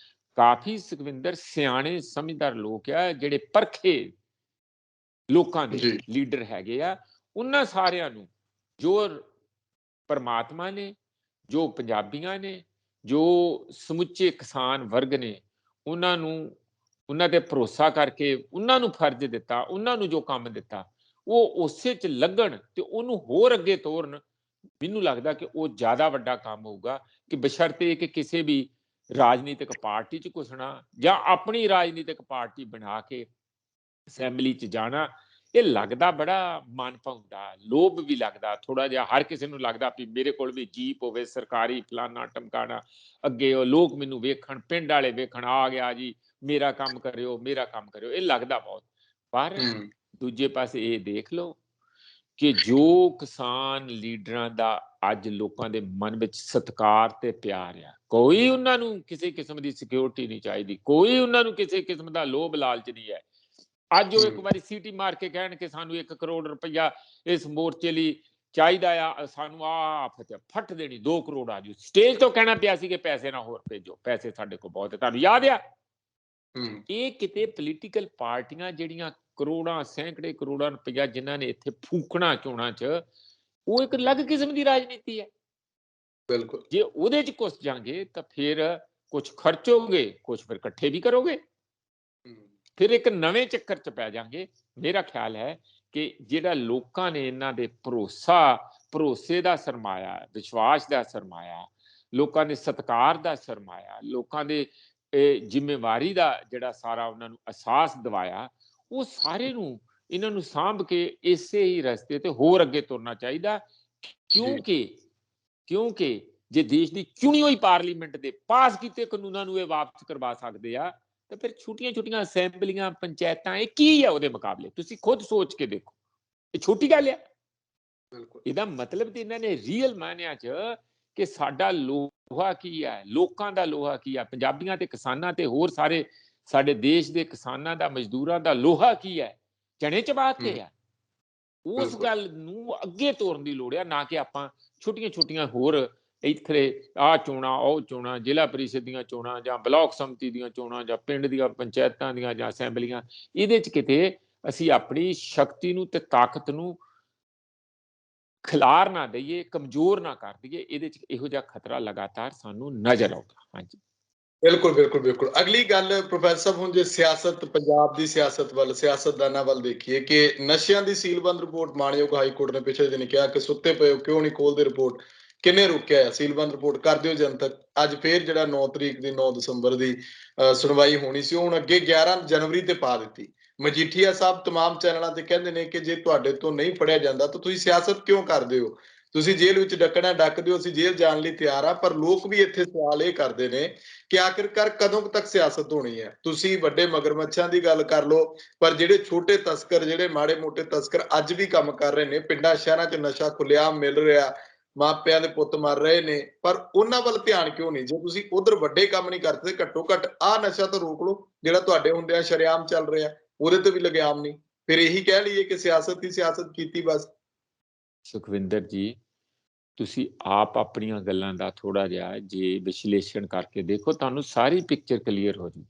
ਕਾਫੀ ਸੁਖਵਿੰਦਰ ਸਿਆਣੇ ਸਮਝਦਾਰ ਲੋਕ ਆ, ਜਿਹੜੇ ਪਰਖੇ ਲੋਕਾਂ ਦੇ ਲੀਡਰ ਹੈਗੇ ਆ। ਉਹਨਾਂ ਸਾਰਿਆਂ ਨੂੰ, ਜੋ ਪਰਮਾਤਮਾ ਨੇ, ਜੋ ਪੰਜਾਬੀਆਂ ਨੇ, ਜੋ ਸਮੁੱਚੇ ਕਿਸਾਨ ਵਰਗ ਨੇ, ਉਹਨਾਂ ਤੇ ਭਰੋਸਾ ਕਰਕੇ ਉਹਨਾਂ ਨੂੰ ਫਰਜ਼ ਦਿੱਤਾ, ਉਹਨਾਂ ਨੂੰ ਜੋ ਕੰਮ ਦਿੱਤਾ, ਉਹ ਉਸੇ 'ਚ ਲੱਗਣ ਤੇ ਉਹਨੂੰ ਹੋਰ ਅੱਗੇ ਤੋਰਨ। ਮੈਨੂੰ ਲੱਗਦਾ ਕਿ ਉਹ ਜ਼ਿਆਦਾ ਵੱਡਾ ਕੰਮ ਹੋਊਗਾ ਕਿ ਬਸ਼ਰਤੇ ਕਿ ਕਿਸੇ ਵੀ ਰਾਜਨੀਤਿਕ ਪਾਰਟੀ 'ਚ ਘੁਸਣਾ ਜਾਂ ਆਪਣੀ ਰਾਜਨੀਤਿਕ ਪਾਰਟੀ ਬਣਾ ਕੇ ਅਸੈਂਬਲੀ 'ਚ ਜਾਣਾ, ਇਹ ਲੱਗਦਾ ਬੜਾ ਮਨ ਭਾਉਂਦਾ, ਲੋਭ ਵੀ ਲੱਗਦਾ ਥੋੜਾ ਜਿਹਾ। ਹਰ ਕਿਸੇ ਨੂੰ ਲੱਗਦਾ ਵੀ ਮੇਰੇ ਕੋਲ ਵੀ ਜੀਪ ਹੋਵੇ ਸਰਕਾਰੀ, ਫਲਾਨਾ ਟਮਕਾਣਾ, ਅੱਗੇ ਉਹ ਲੋਕ ਮੈਨੂੰ ਵੇਖਣ, ਪਿੰਡ ਵਾਲੇ ਵੇਖਣ, ਆ ਗਿਆ ਜੀ, ਮੇਰਾ ਕੰਮ ਕਰਿਓ, ਮੇਰਾ ਕੰਮ ਕਰਿਓ, ਇਹ ਲੱਗਦਾ ਬਹੁਤ। ਪਰ ਦੂਜੇ ਪਾਸੇ ਇਹ ਦੇਖ ਲਓ ਕਿ ਜੋ ਕਿਸਾਨ ਲੀਡਰਾਂ ਦਾ ਅੱਜ ਲੋਕਾਂ ਦੇ ਮਨ ਵਿੱਚ ਸਤਿਕਾਰ ਤੇ ਪਿਆਰ ਆ, ਕੋਈ ਉਹਨਾਂ ਨੂੰ ਕਿਸੇ ਕਿਸਮ ਦੀ ਸਿਕਿਉਰਿਟੀ ਨਹੀਂ ਚਾਹੀਦੀ, ਕੋਈ ਉਹਨਾਂ ਨੂੰ ਕਿਸੇ ਕਿਸਮ ਦਾ ਲੋਭ ਲਾਲਚ ਨਹੀਂ ਹੈ। ਅੱਜ ਉਹ ਇੱਕ ਵਾਰੀ ਸੀਟੀ ਮਾਰ ਕੇ ਕਹਿਣ ਕਿ ਸਾਨੂੰ 1 ਕਰੋੜ ਰੁਪਈਆ ਇਸ ਮੋਰਚੇ ਲਈ ਚਾਹੀਦਾ ਆ, ਸਾਨੂੰ ਆ ਫੱਟ ਦੇਣੀ 2 ਕਰੋੜ ਆ ਜੂ। ਸਟੇਜ ਤੋਂ ਕਹਿਣਾ ਪਿਆ ਸੀ ਕਿ ਪੈਸੇ ਨਾ ਹੋਰ ਭੇਜੋ, ਪੈਸੇ ਸਾਡੇ ਕੋਲ ਬਹੁਤ ਹੈ, ਤੁਹਾਨੂੰ ਯਾਦ ਆ। ਇਹ ਕਿਤੇ ਪੋਲੀਟੀਕਲ ਪਾਰਟੀਆਂ ਜਿਹੜੀਆਂ ਕਰੋੜਾਂ ਸੈਂਕੜੇ ਕਰੋੜਾਂ ਰੁਪਈਆ ਜਿਨ੍ਹਾਂ ਨੇ ਇੱਥੇ ਫੂਕਣਾ ਚੋਣਾਂ 'ਚ, ਉਹ ਇੱਕ ਅਲੱਗ ਕਿਸਮ ਦੀ ਰਾਜਨੀਤੀ ਹੈ। ਬਿਲਕੁਲ, ਜੇ ਉਹਦੇ 'ਚ ਘੁਸ ਜਾਗੇ ਤਾਂ ਫਿਰ ਕੁਛ ਖਰਚੋਗੇ, ਕੁਛ ਫਿਰ ਇਕੱਠੇ ਵੀ ਕਰੋਗੇ, ਫਿਰ ਇੱਕ ਨਵੇਂ ਚੱਕਰ 'ਚ ਪੈ ਜਾਗੇ। ਮੇਰਾ ਖਿਆਲ ਹੈ ਕਿ ਜਿਹੜਾ ਲੋਕਾਂ ਨੇ ਇਹਨਾਂ ਦੇ ਭਰੋਸੇ ਦਾ ਸਰਮਾਇਆ, ਵਿਸ਼ਵਾਸ ਦਾ ਸਰਮਾਇਆ, ਲੋਕਾਂ ਦੇ ਸਤਿਕਾਰ ਦਾ ਸਰਮਾਇਆ, ਲੋਕਾਂ ਦੇ ਜ਼ਿੰਮੇਵਾਰੀ ਦਾ ਜਿਹੜਾ ਸਾਰਾ ਉਹਨਾਂ ਨੂੰ ਅਹਿਸਾਸ ਦਿਵਾਇਆ, ਉਹ ਸਾਰੇ ਨੂੰ ਇਹਨਾਂ ਨੂੰ ਸਾਂਭ ਕੇ ਇਸੇ ਹੀ ਰਸਤੇ ਤੇ ਹੋਰ ਅੱਗੇ ਤੁਰਨਾ ਚਾਹੀਦਾ। ਕਿਉਂਕਿ ਜੇ ਦੇਸ਼ ਦੀ ਚੁਣੀ ਹੋਈ ਪਾਰਲੀਮੈਂਟ ਦੇ ਪਾਸ ਕੀਤੇ ਕਾਨੂੰਨਾਂ ਨੂੰ ਇਹ ਵਾਪਸ ਕਰਵਾ ਸਕਦੇ ਆ, ਤਾਂ ਫਿਰ ਛੋਟੀਆਂ ਅਸੈਂਬਲੀਆਂ, ਪੰਚਾਇਤਾਂ, ਇਹ ਕੀ ਆ ਉਹਦੇ ਮੁਕਾਬਲੇ? ਤੁਸੀਂ ਖੁਦ ਸੋਚ ਕੇ ਦੇਖੋ, ਇਹ ਛੋਟੀ ਗੱਲ ਆ। ਇਹਦਾ ਮਤਲਬ ਤੇ ਇਹਨਾਂ ਨੇ ਰੀਅਲ ਮਾਇਨਿਆਂ 'ਚ ਕਿ ਸਾਡਾ ਲੋਹਾ ਕੀ ਹੈ, ਲੋਕਾਂ ਦਾ ਲੋਹਾ ਕੀ ਆ, ਪੰਜਾਬੀਆਂ ਤੇ ਕਿਸਾਨਾਂ ਤੇ ਹੋਰ ਸਾਰੇ ਸਾਡੇ ਦੇਸ਼ ਦੇ ਕਿਸਾਨਾਂ ਦਾ, ਮਜ਼ਦੂਰਾਂ ਦਾ ਲੋਹਾ ਕੀ ਹੈ, ਚਣੇ ਚਬਾਤੇ ਆ। ਉਸ ਗੱਲ ਨੂੰ ਅੱਗੇ ਤੋਰਨ ਦੀ ਲੋੜ ਆ, ਨਾ ਕਿ ਆਪਾਂ ਛੋਟੀਆਂ ਹੋਰ ਇੱਥੇ ਆਹ ਚੋਣਾਂ, ਉਹ ਚੋਣਾਂ, ਜ਼ਿਲ੍ਹਾ ਪਰਿਸ਼ਦ ਦੀਆਂ ਚੋਣਾਂ ਜਾਂ ਬਲਾਕ ਸੰਮਤੀ ਦੀਆਂ ਚੋਣਾਂ ਜਾਂ ਪਿੰਡ ਦੀਆਂ ਪੰਚਾਇਤਾਂ ਦੀਆਂ ਜਾਂ ਅਸੈਂਬਲੀਆਂ, ਇਹਦੇ 'ਚ ਕਿਤੇ ਅਸੀਂ ਆਪਣੀ ਸ਼ਕਤੀ ਨੂੰ ਤੇ ਤਾਕਤ ਨੂੰ ਖਿਲਾਰ ਨਾ ਦਈਏ, ਕਮਜ਼ੋਰ ਨਾ ਕਰ ਦਈਏ। ਇਹਦੇ 'ਚ ਇਹੋ ਜਿਹਾ ਖਤਰਾ ਲਗਾਤਾਰ ਸਾਨੂੰ ਨਜ਼ਰ ਆਉਂਦਾ। ਹਾਂਜੀ, ਬਿਲਕੁਲ। ਅਗਲੀ ਗੱਲ ਪ੍ਰੋਫੈਸਰ ਸਾਹਿਬ, ਹੁਣ ਜੇ ਸਿਆਸਤ, ਪੰਜਾਬ ਦੀ ਸਿਆਸਤ ਵੱਲ, ਸਿਆਸਤਦਾਨਾਂ ਵੱਲ ਦੇਖੀਏ ਕਿ ਨਸ਼ਿਆਂ ਦੀ ਸੀਲਬੰਦ ਰਿਪੋਰਟ ਮਾਣਯੋਗ ਹਾਈ ਕੋਰਟ ਨੇ ਪਿਛਲੇ ਦਿਨ ਕਿਹਾ ਕਿ ਸੁੱਤੇ ਪਏ ਕਿਉਂ ਨਹੀਂ ਖੋਲਦੇ ਰਿਪੋਰਟ, ਕਿਹਨੇ ਰੋਕਿਆ? ਸੀਲਬੰਦ ਰਿਪੋਰਟ ਕਰ ਦਿਓ ਜਨਤਕ। ਅੱਜ ਫੇਰ ਜਿਹੜਾ 9 ਤਰੀਕ ਦੀ 9 ਦਸੰਬਰ ਦੀ ਸੁਣਵਾਈ ਹੋਣੀ ਸੀ, ਉਹ ਹੁਣ ਅੱਗੇ 11 ਜਨਵਰੀ ਤੇ ਪਾ ਦਿੱਤੀ। ਮਜੀਠੀਆ ਸਾਹਿਬ ਤਮਾਮ ਚੈਨਲਾਂ ਤੇ ਕਹਿੰਦੇ ਨੇ ਕਿ ਜੇ ਤੁਹਾਡੇ ਤੋਂ ਨਹੀਂ ਫੜਿਆ ਜਾਂਦਾ ਤਾਂ ਤੁਸੀਂ ਸਿਆਸਤ ਕਿਉਂ ਕਰਦੇ ਹੋ? ਤੁਸੀਂ ਜੇਲ੍ਹ ਵਿੱਚ ਡੱਕਣਾ ਡੱਕ ਦਿਓ, ਅਸੀਂ ਜੇਲ੍ਹ ਜਾਣ ਲਈ ਤਿਆਰ ਆ। ਪਰ ਲੋਕ ਵੀ ਇੱਥੇ ਸਵਾਲ ਇਹ ਕਰਦੇ ਨੇ ਕਿ ਆਖਿਰਕਾਰ ਕਦੋਂ ਤੱਕ ਸਿਆਸਤ ਹੋਣੀ ਹੈ? ਤੁਸੀਂ ਵੱਡੇ ਮਗਰਮੱਛਾਂ ਦੀ ਗੱਲ ਕਰ ਲਓ, ਪਰ ਜਿਹੜੇ ਛੋਟੇ ਤਸਕਰ, ਜਿਹੜੇ ਮਾੜੇ ਮੋਟੇ ਤਸਕਰ ਅੱਜ ਵੀ ਕੰਮ ਕਰ ਰਹੇ ਨੇ, ਪਿੰਡਾਂ ਸ਼ਹਿਰਾਂ 'ਚ ਨਸ਼ਾ ਖੁੱਲ੍ਹੇਆਮ ਮਿਲ ਰਿਹਾ, ਮਾਪਿਆਂ ਦੇ ਪੁੱਤ ਮਰ ਰਹੇ ਨੇ, ਪਰ ਉਹਨਾਂ ਵੱਲ ਧਿਆਨ ਕਿਉਂ ਨਹੀਂ? ਜੇ ਤੁਸੀਂ ਉਧਰ ਵੱਡੇ ਕੰਮ ਨਹੀਂ ਕਰਦੇ, ਘੱਟੋ ਘੱਟ ਆਹ ਨਸ਼ਾ ਤਾਂ ਰੋਕ ਲਓ ਜਿਹੜਾ ਤੁਹਾਡੇ ਹੁੰਦਿਆਂ ਸ਼ਰੇਆਮ ਚੱਲ ਰਿਹਾ, ਉਹਦੇ ਤੇ ਵੀ ਲਗਾਮ ਨਹੀਂ। ਫਿਰ ਇਹੀ ਕਹਿ ਲਈਏ ਕਿ ਸਿਆਸਤ ਹੀ ਸਿਆਸਤ ਕੀਤੀ ਬਸ। ਸੁਖਵਿੰਦਰ ਜੀ, ਤੁਸੀਂ ਆਪ ਆਪਣੀਆਂ ਗੱਲਾਂ ਦਾ ਥੋੜਾ ਜਿਹਾ ਜੇ ਵਿਸ਼ਲੇਸ਼ਣ ਕਰਕੇ ਦੇਖੋ, ਤੁਹਾਨੂੰ ਸਾਰੀ ਪਿਕਚਰ ਕਲੀਅਰ ਹੋ ਜੂ।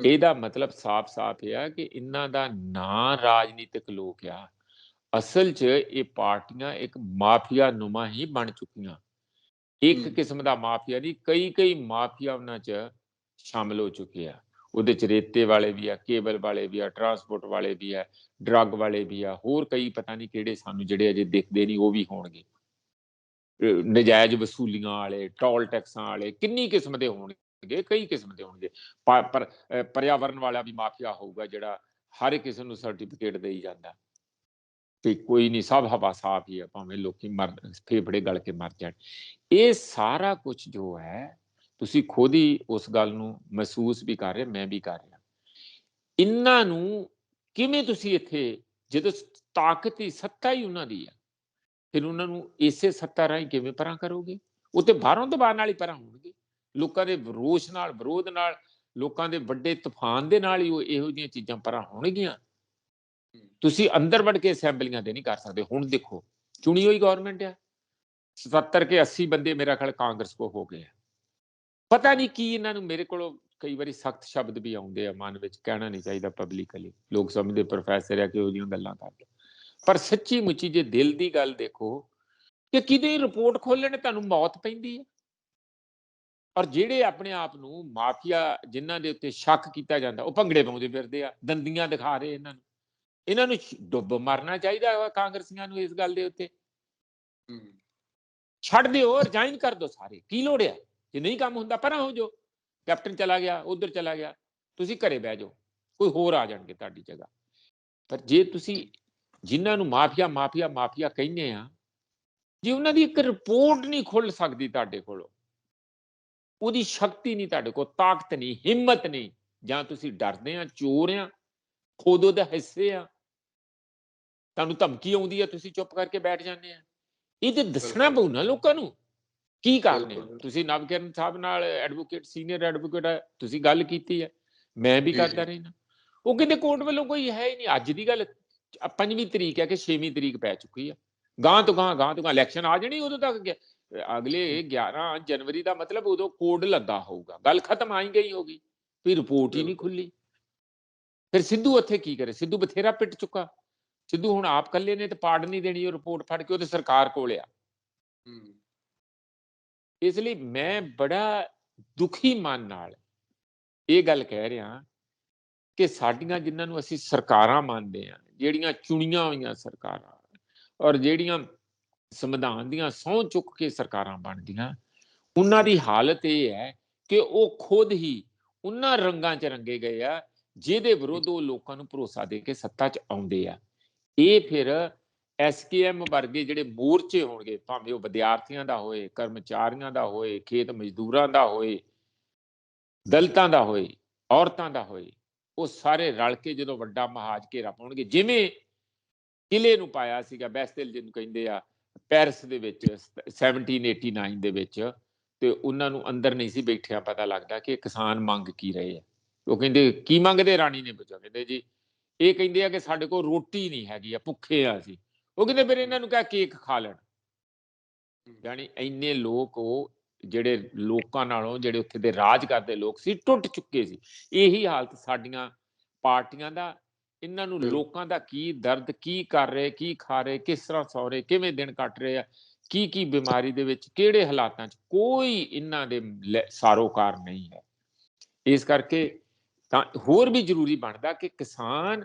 ਇਹਦਾ ਮਤਲਬ ਸਾਫ਼ ਇਹ ਆ ਕਿ ਇਹਨਾਂ ਦਾ ਨਾਂ ਰਾਜਨੀਤਿਕ ਲੋਕ ਆ, ਅਸਲ 'ਚ ਇਹ ਪਾਰਟੀਆਂ ਇੱਕ ਮਾਫੀਆ ਨੁਮਾ ਹੀ ਬਣ ਚੁੱਕੀਆਂ। ਇੱਕ ਕਿਸਮ ਦਾ ਮਾਫੀਆ ਨਹੀਂ, ਕਈ ਮਾਫੀਆ ਉਹਨਾਂ 'ਚ ਸ਼ਾਮਲ ਹੋ ਚੁੱਕੇ ਆ। ਉਹਦੇ 'ਚ ਰੇਤੇ ਵਾਲੇ ਵੀ ਆ, ਕੇਬਲ ਵਾਲੇ ਵੀ ਆ, ਟਰਾਂਸਪੋਰਟ ਵਾਲੇ ਵੀ ਆ, ਡਰੱਗ ਵਾਲੇ ਵੀ ਆ, ਹੋਰ ਕਈ ਪਤਾ ਨਹੀਂ ਕਿਹੜੇ, ਸਾਨੂੰ ਜਿਹੜੇ ਅਜੇ ਦਿਖਦੇ ਨਹੀਂ, ਉਹ ਵੀ ਹੋਣਗੇ। ਨਜਾਇਜ਼ ਵਸੂਲੀਆਂ ਵਾਲੇ, ਟੋਲ ਟੈਕਸਾਂ ਵਾਲੇ, ਕਿੰਨੀ ਕਿਸਮ ਦੇ ਹੋਣਗੇ, ਕਈ ਕਿਸਮ ਦੇ ਹੋਣਗੇ। ਪਰ ਪਰਿਆਵਰਨ ਵਾਲਾ ਵੀ ਮਾਫੀਆ ਹੋਊਗਾ ਜਿਹੜਾ ਹਰ ਕਿਸੇ ਨੂੰ ਸਰਟੀਫਿਕੇਟ ਦੇਈ ਜਾਂਦਾ ਤੇ ਕੋਈ ਨਹੀਂ, ਸਭ ਹਵਾ ਸਾਫ ਹੀ ਆ, ਭਾਵੇਂ ਲੋਕੀ ਫੇਫੜੇ ਗਲ ਕੇ ਮਰ ਜਾਣ। ਇਹ ਸਾਰਾ ਕੁਝ ਜੋ ਹੈ, ਤੁਸੀਂ ਖੁਦ ਹੀ ਉਸ ਗੱਲ ਨੂੰ ਮਹਿਸੂਸ ਵੀ ਕਰ ਰਹੇ, ਮੈਂ ਵੀ ਕਰ ਰਿਹਾ। ਇਹਨਾਂ ਨੂੰ ਕਿਵੇਂ ਤੁਸੀਂ ਇੱਥੇ, ਜਦੋਂ ਤਾਕਤ ਹੀ, ਸੱਤਾ ਹੀ ਉਹਨਾਂ ਦੀ ਆ, ਫਿਰ ਉਹਨਾਂ ਨੂੰ ਇਸੇ ਸੱਤਾ ਰਾਹੀਂ ਕਿਵੇਂ ਪਰਾਂ ਕਰੋਗੇ? ਉਹ ਤੇ ਬਾਹਰੋਂ ਦਬਾਅ ਨਾਲ ਹੀ ਪਰਾਂ ਹੋਣਗੇ, ਲੋਕਾਂ ਦੇ ਰੋਸ਼ ਨਾਲ, ਵਿਰੋਧ ਨਾਲ, ਲੋਕਾਂ ਦੇ ਵੱਡੇ ਤੂਫਾਨ ਦੇ ਨਾਲ ਹੀ ਉਹ ਇਹੋ ਜਿਹੀਆਂ ਚੀਜ਼ਾਂ ਪਰਾਂ ਹੋਣਗੀਆਂ। ਤੁਸੀਂ ਅੰਦਰ ਵੜ ਕੇ ਅਸੈਂਬਲੀਆਂ ਦੇ ਨਹੀਂ ਕਰ ਸਕਦੇ। ਹੁਣ ਦੇਖੋ, ਚੁਣੀ ਹੋਈ ਗਵਰਨਮੈਂਟ ਆ, 70 ਕੇ 80 ਬੰਦੇ ਮੇਰਾ ਖਿਆਲ ਕਾਂਗਰਸ ਕੋ ਹੋ ਗਏ ਆ। ਪਤਾ ਨਹੀਂ ਕੀ ਇਹਨਾਂ ਨੂੰ, ਮੇਰੇ ਕੋਲ ਕਈ ਵਾਰੀ ਸਖਤ ਸ਼ਬਦ ਵੀ ਆਉਂਦੇ ਆ ਮਨ ਵਿੱਚ, ਕਹਿਣਾ ਨਹੀਂ ਚਾਹੀਦਾ ਪਬਲਿਕਲੀ, ਲੋਕ ਸਮਝਦੇ ਪ੍ਰੋਫੈਸਰ ਆ ਕਿ ਉਹੋ ਜਿਹੀਆਂ ਗੱਲਾਂ ਕਰਦੇ, ਪਰ ਸੱਚੀ ਮੁੱਚੀ ਜੇ ਦਿਲ ਦੀ ਗੱਲ ਦੇਖੋ ਕਿ ਕਿਤੇ ਰਿਪੋਰਟ ਖੋਲਣ ਤੁਹਾਨੂੰ ਮੌਤ ਪੈਂਦੀ ਹੈ। ਔਰ ਜਿਹੜੇ ਆਪਣੇ ਆਪ ਨੂੰ ਮਾਫੀਆ, ਜਿਨ੍ਹਾਂ ਦੇ ਉੱਤੇ ਸ਼ੱਕ ਕੀਤਾ ਜਾਂਦਾ, ਉਹ ਭੰਗੜੇ ਪਾਉਂਦੇ ਫਿਰਦੇ ਆ, ਦੰਦੀਆਂ ਦਿਖਾ ਰਹੇ। ਇਹਨਾਂ ਨੂੰ ਡੁੱਬ ਮਰਨਾ ਚਾਹੀਦਾ ਵਾ ਕਾਂਗਰਸੀਆਂ ਨੂੰ ਇਸ ਗੱਲ ਦੇ ਉੱਤੇ। ਛੱਡ ਦਿਓ, ਰਿਜ਼ਾਈਨ ਕਰ ਦਿਓ ਸਾਰੇ, ਕੀ ਲੋੜ ਆ? ਜੇ ਨਹੀਂ ਕੰਮ ਹੁੰਦਾ ਪਰਾਂ ਹੋ ਜਾਓ, ਕੈਪਟਨ ਚਲਾ ਗਿਆ, ਉਧਰ ਚਲਾ ਗਿਆ, ਤੁਸੀਂ ਘਰੇ ਬਹਿ ਜਾਓ, ਕੋਈ ਹੋਰ ਆ ਜਾਣਗੇ ਤੁਹਾਡੀ ਜਗ੍ਹਾ। ਪਰ ਜੇ ਤੁਸੀਂ ਜਿਨ੍ਹਾਂ ਨੂੰ ਮਾਫੀਆ ਮਾਫੀਆ ਮਾਫੀਆ ਕਹਿੰਦੇ ਆ, ਜੇ ਉਹਨਾਂ ਦੀ ਇੱਕ ਰਿਪੋਰਟ ਨਹੀਂ ਖੁੱਲ ਸਕਦੀ ਤੁਹਾਡੇ ਕੋਲੋਂ, ਉਹਦੀ ਸ਼ਕਤੀ ਨਹੀਂ ਤੁਹਾਡੇ ਕੋਲ, ਤਾਕਤ ਨਹੀਂ, ਹਿੰਮਤ ਨਹੀਂ, ਜਾਂ ਤੁਸੀਂ ਡਰਦੇ ਆ, ਚੋਰ ਆ, ਖੁਦ ਉਹਦੇ ਹਿੱਸੇ ਆ, ਤੁਹਾਨੂੰ ਧਮਕੀ ਆਉਂਦੀ ਆ, ਤੁਸੀਂ ਚੁੱਪ ਕਰਕੇ ਬੈਠ ਜਾਂਦੇ ਆ। ਇਹ ਤੇ ਦੱਸਣਾ ਪਊ ਨਾ ਲੋਕਾਂ ਨੂੰ ਕੀ ਕਰਨੇ ਆ। ਤੁਸੀਂ ਨਵਕਿਰਨ ਸਾਹਿਬ ਨਾਲ ਐਡਵੋਕੇਟ, ਸੀਨੀਅਰ ਐਡਵੋਕੇਟ ਹੈ, ਤੁਸੀਂ ਗੱਲ ਕੀਤੀ ਹੈ, ਮੈਂ ਵੀ ਕਰਦਾ ਰਹਿਣਾ। ਉਹ ਕਹਿੰਦੇ ਕੋਰਟ ਵੱਲੋਂ ਕੋਈ ਹੈ ਹੀ ਨਹੀਂ। ਅੱਜ ਦੀ ਗੱਲ 5ਵੀਂ ਤਰੀਕ ਹੈ ਕਿ 6ਵੀਂ ਤਰੀਕ ਪੈ ਚੁੱਕੀ ਆ, ਗਾਂ ਤੋਂ ਗਾਂ ਇਲੈਕਸ਼ਨ ਆ ਜਾਣੀ, ਉਦੋਂ ਤੱਕ ਅਗਲੇ 11 ਜਨਵਰੀ ਦਾ ਮਤਲਬ ਉਦੋਂ ਕੋਡ ਲੱਗਾ ਹੋਊਗਾ, ਗੱਲ ਖਤਮ ਆਈ ਗਈ ਹੋਗੀ, ਵੀ ਰਿਪੋਰਟ ਹੀ ਨਹੀਂ ਖੁੱਲੀ। ਫਿਰ ਸਿੱਧੂ ਉੱਥੇ ਕੀ ਕਰੇ? ਸਿੱਧੂ ਬਥੇਰਾ ਪਿੱਟ ਚੁੱਕਾ। ਸਿੱਧੂ ਹੁਣ ਆਪ ਕੱਲੇ ਨੇ ਤੇ ਪਾੜ ਨਹੀਂ ਦੇਣੀ ਉਹ ਰਿਪੋਰਟ ਫੜ ਕੇ, ਉਹ ਤੇ ਸਰਕਾਰ ਕੋਲ ਆ। ਇਸ ਲਈ ਮੈਂ ਬੜਾ ਦੁਖੀ ਮਨ ਨਾਲ ਇਹ ਗੱਲ ਕਹਿ ਰਿਹਾ ਕਿ ਸਾਡੀਆਂ ਜਿਨ੍ਹਾਂ ਨੂੰ ਅਸੀਂ ਸਰਕਾਰਾਂ ਮੰਨਦੇ ਹਾਂ, ਜਿਹੜੀਆਂ ਚੁਣੀਆਂ ਹੋਈਆਂ ਸਰਕਾਰਾਂ, ਔਰ ਜਿਹੜੀਆਂ ਸੰਵਿਧਾਨ ਦੀਆਂ ਸਹੁੰ ਚੁੱਕ ਕੇ ਸਰਕਾਰਾਂ ਬਣਦੀਆਂ, ਉਹਨਾਂ ਦੀ ਹਾਲਤ ਇਹ ਹੈ ਕਿ ਉਹ ਖੁਦ ਹੀ ਉਹਨਾਂ ਰੰਗਾਂ 'ਚ ਰੰਗੇ ਗਏ ਆ ਜਿਹਦੇ ਵਿਰੁੱਧ ਉਹ ਲੋਕਾਂ ਨੂੰ ਭਰੋਸਾ ਦੇ ਕੇ ਸੱਤਾ 'ਚ ਆਉਂਦੇ ਆ। ਇਹ ਫਿਰ SKM ਵਰਗੇ ਜਿਹੜੇ ਮੋਰਚੇ ਹੋਣਗੇ, ਭਾਵੇਂ ਉਹ ਵਿਦਿਆਰਥੀਆਂ ਦਾ ਹੋਏ, ਕਰਮਚਾਰੀਆਂ ਦਾ ਹੋਏ, ਖੇਤ ਮਜ਼ਦੂਰਾਂ ਦਾ ਹੋਏ, ਦਲਿਤਾਂ ਦਾ ਹੋਏ, ਔਰਤਾਂ ਦਾ ਹੋਏ, ਉਹ ਸਾਰੇ ਰਲ ਕੇ ਜਦੋਂ ਵੱਡਾ ਮਹਾਜ ਘੇਰਾ ਪਾਉਣਗੇ, ਜਿਵੇਂ ਕਿਲੇ ਨੂੰ ਪਾਇਆ ਸੀਗਾ ਬੈਸਟਿਲ ਜਿਹਨੂੰ ਕਹਿੰਦੇ ਆ, ਪੈਰਿਸ ਦੇ ਵਿੱਚ 1789 ਦੇ ਵਿੱਚ, ਤੇ ਉਹਨਾਂ ਨੂੰ ਅੰਦਰ ਨਹੀਂ ਸੀ ਬੈਠਿਆ ਪਤਾ ਲੱਗਦਾ ਕਿ ਕਿਸਾਨ ਮੰਗ ਕੀ ਰਹੇ ਆ। ਉਹ ਕਹਿੰਦੇ ਕੀ ਮੰਗਦੇ? ਰਾਣੀ ਨੇ ਪੁੱਛਿਆ, ਕਹਿੰਦੇ ਜੀ ਇਹ ਕਹਿੰਦੇ ਆ ਕਿ ਸਾਡੇ ਕੋਲ ਰੋਟੀ ਨਹੀਂ ਹੈਗੀ ਆ, ਭੁੱਖੇ ਆ ਅਸੀਂ। ਉਹ ਕਹਿੰਦੇ ਫਿਰ ਇਹਨਾਂ ਨੂੰ ਕਿਹਾ ਕੇਕ ਖਾ ਲੈਣ। ਯਾਨੀ ਇੰਨੇ ਲੋਕ, ਉਹ ਜਿਹੜੇ ਲੋਕਾਂ ਨਾਲੋਂ, ਜਿਹੜੇ ਉੱਥੇ ਦੇ ਰਾਜ ਕਰਦੇ ਲੋਕ ਸੀ, ਟੁੱਟ ਚੁੱਕੇ ਸੀ। ਇਹੀ ਹਾਲਤ ਸਾਡੀਆਂ ਪਾਰਟੀਆਂ ਦਾ। ਇਹਨਾਂ ਨੂੰ ਲੋਕਾਂ ਦਾ ਕੀ ਦਰਦ, ਕੀ ਕਰ ਰਹੇ, ਕੀ ਖਾ ਰਹੇ, ਕਿਸ ਤਰ੍ਹਾਂ ਸੌ ਰਹੇ, ਕਿਵੇਂ ਦਿਨ ਕੱਟ ਰਹੇ ਆ, ਕੀ ਬਿਮਾਰੀ ਦੇ ਵਿੱਚ, ਕਿਹੜੇ ਹਾਲਾਤਾਂ 'ਚ, ਕੋਈ ਇਹਨਾਂ ਦੇ ਸਾਰੋਕਾਰ ਨਹੀਂ ਹੈ। ਇਸ ਕਰਕੇ ਤਾਂ ਹੋਰ ਵੀ ਜ਼ਰੂਰੀ ਬਣਦਾ ਕਿ ਕਿਸਾਨ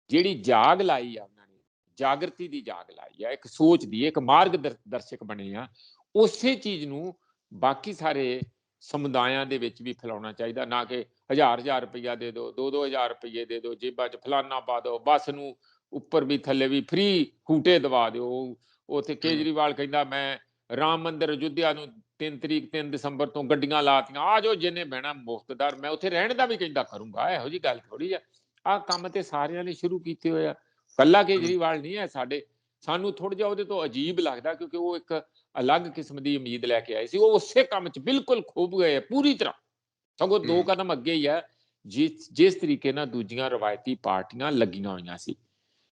ਜਿਹੜੀ ਜਾਗ ਲਾਈ ਆ, ਉਹਨਾਂ ਨੇ ਜਾਗਰਤੀ ਦੀ ਜਾਗ ਲਾਈ ਆ, ਇੱਕ ਸੋਚ ਦੀ, ਇੱਕ ਮਾਰਗ ਦਰਸ਼ਕ ਬਣੇ ਆ, ਉਸੇ ਚੀਜ਼ ਨੂੰ ਬਾਕੀ ਸਾਰੇ ਸਮੁਦਾਇਆਂ ਦੇ ਵਿੱਚ ਵੀ ਫੈਲਾਉਣਾ ਚਾਹੀਦਾ। ਨਾ ਕਿ 1000 ਰੁਪਈਆ ਦੇ ਦਿਓ, 2000 ਰੁਪਈਏ ਦੇ ਦਿਓ, ਜੇਬਾਂ 'ਚ ਫਲਾਨਾ ਪਾ ਦਿਓ, ਬੱਸ ਨੂੰ ਉੱਪਰ ਵੀ ਥੱਲੇ ਵੀ ਫ੍ਰੀ ਹੂਟੇ ਦਵਾ ਦਿਓ। ਉੱਥੇ ਕੇਜਰੀਵਾਲ ਕਹਿੰਦਾ ਮੈਂ ਰਾਮ ਮੰਦਿਰ ਅਯੁੱਧਿਆ ਨੂੰ 3 ਤਰੀਕ 3 ਦਸੰਬਰ ਤੋਂ ਗੱਡੀਆਂ ਲਾਤੀਆਂ, ਆ ਜਾਓ ਜਿਹਨੇ ਬਹਿਣਾ ਮੁਫਤਦਾਰ, ਮੈਂ ਉੱਥੇ ਰਹਿਣ ਦਾ ਵੀ ਕਹਿੰਦਾ ਕਰੂੰਗਾ। ਇਹੋ ਜਿਹੀ ਗੱਲ ਥੋੜੀ ਆ। ਆਹ ਕੰਮ ਤੇ ਸਾਰਿਆਂ ਨੇ ਸ਼ੁਰੂ ਕੀਤੇ ਹੋਏ ਆ, ਕੱਲਾ ਕੇਜਰੀਵਾਲ ਨਹੀਂ ਹੈ। ਸਾਨੂੰ ਥੋੜਾ ਜਿਹਾ ਉਹਦੇ ਤੋਂ ਅਜੀਬ ਲੱਗਦਾ ਕਿਉਂਕਿ ਉਹ ਇੱਕ ਅਲੱਗ ਕਿਸਮ ਦੀ ਉਮੀਦ ਲੈ ਕੇ ਆਏ ਸੀ। ਉਹ ਉਸੇ ਕੰਮ 'ਚ ਬਿਲਕੁਲ ਖੁੱਭ ਗਏ ਪੂਰੀ ਤਰ੍ਹਾਂ, ਸਗੋਂ 2 ਕਦਮ ਅੱਗੇ ਹੀ ਆ ਜਿਸ ਤਰੀਕੇ ਨਾਲ ਦੂਜੀਆਂ ਰਵਾਇਤੀ ਪਾਰਟੀਆਂ ਲੱਗੀਆਂ ਹੋਈਆਂ ਸੀ।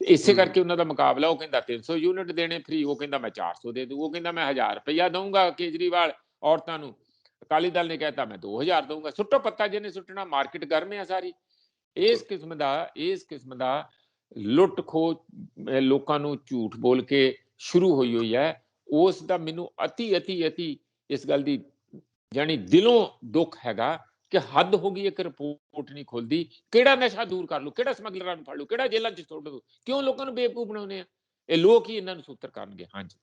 ਇਸੇ ਕਰਕੇ ਉਹਨਾਂ ਦਾ ਮੁਕਾਬਲਾ, ਉਹ ਕਹਿੰਦਾ 300 ਯੂਨਿਟ ਦੇਣੇ ਫ੍ਰੀ, ਉਹ ਕਹਿੰਦਾ ਮੈਂ 400 ਦੇ ਦੂ, ਉਹ ਕਹਿੰਦਾ ਮੈਂ 1000 ਰੁਪਇਆ ਦਊਂਗਾ ਕੇਜਰੀਵਾਲ ਔਰਤਾਂ ਨੂੰ, ਅਕਾਲੀ ਦਲ ਨੇ ਕਹਿਤਾ ਮੈਂ 2000 ਦਊਂਗਾ। ਸੁੱਟੋ ਪੱਤਾ ਜਿਹਨੇ ਸੁੱਟਣਾ, ਮਾਰਕੀਟ ਗਰਮ ਆ ਸਾਰੀ। ਇਸ ਕਿਸਮ ਦਾ ਲੁੱਟ ਖੋਹ ਲੋਕਾਂ ਨੂੰ ਝੂਠ ਬੋਲ ਕੇ ਸ਼ੁਰੂ ਹੋਈ ਹੈ। ਉਸ ਦਾ ਮੈਨੂੰ ਅਤੀ ਇਸ ਗੱਲ ਦੀ ਜਾਨੀ ਦਿਲੋਂ ਦੁੱਖ ਹੈਗਾ ਕਿ ਹੱਦ ਹੋ ਗਈ। ਇੱਕ ਰਿਪੋਰਟ ਨਹੀਂ ਖੁੱਲਦੀ, ਕਿਹੜਾ ਨਸ਼ਾ ਦੂਰ ਕਰ ਲੂ, ਕਿਹੜਾ ਸਮਗਲਰਾਂ ਨੂੰ ਫੜ ਲੂ, ਕਿਹੜਾ ਜੇਲ੍ਹਾਂ 'ਚ ਸੁੱਟ ਦੂ, ਕਿਉਂ ਲੋਕਾਂ ਨੂੰ ਬੇਵਕੂਫ ਬਣਾਉਂਦੇ ਆ? ਇਹ ਲੋਕ ਹੀ ਇਹਨਾਂ ਨੂੰ ਸੂਤਰ ਕਰਨਗੇ। ਹਾਂਜੀ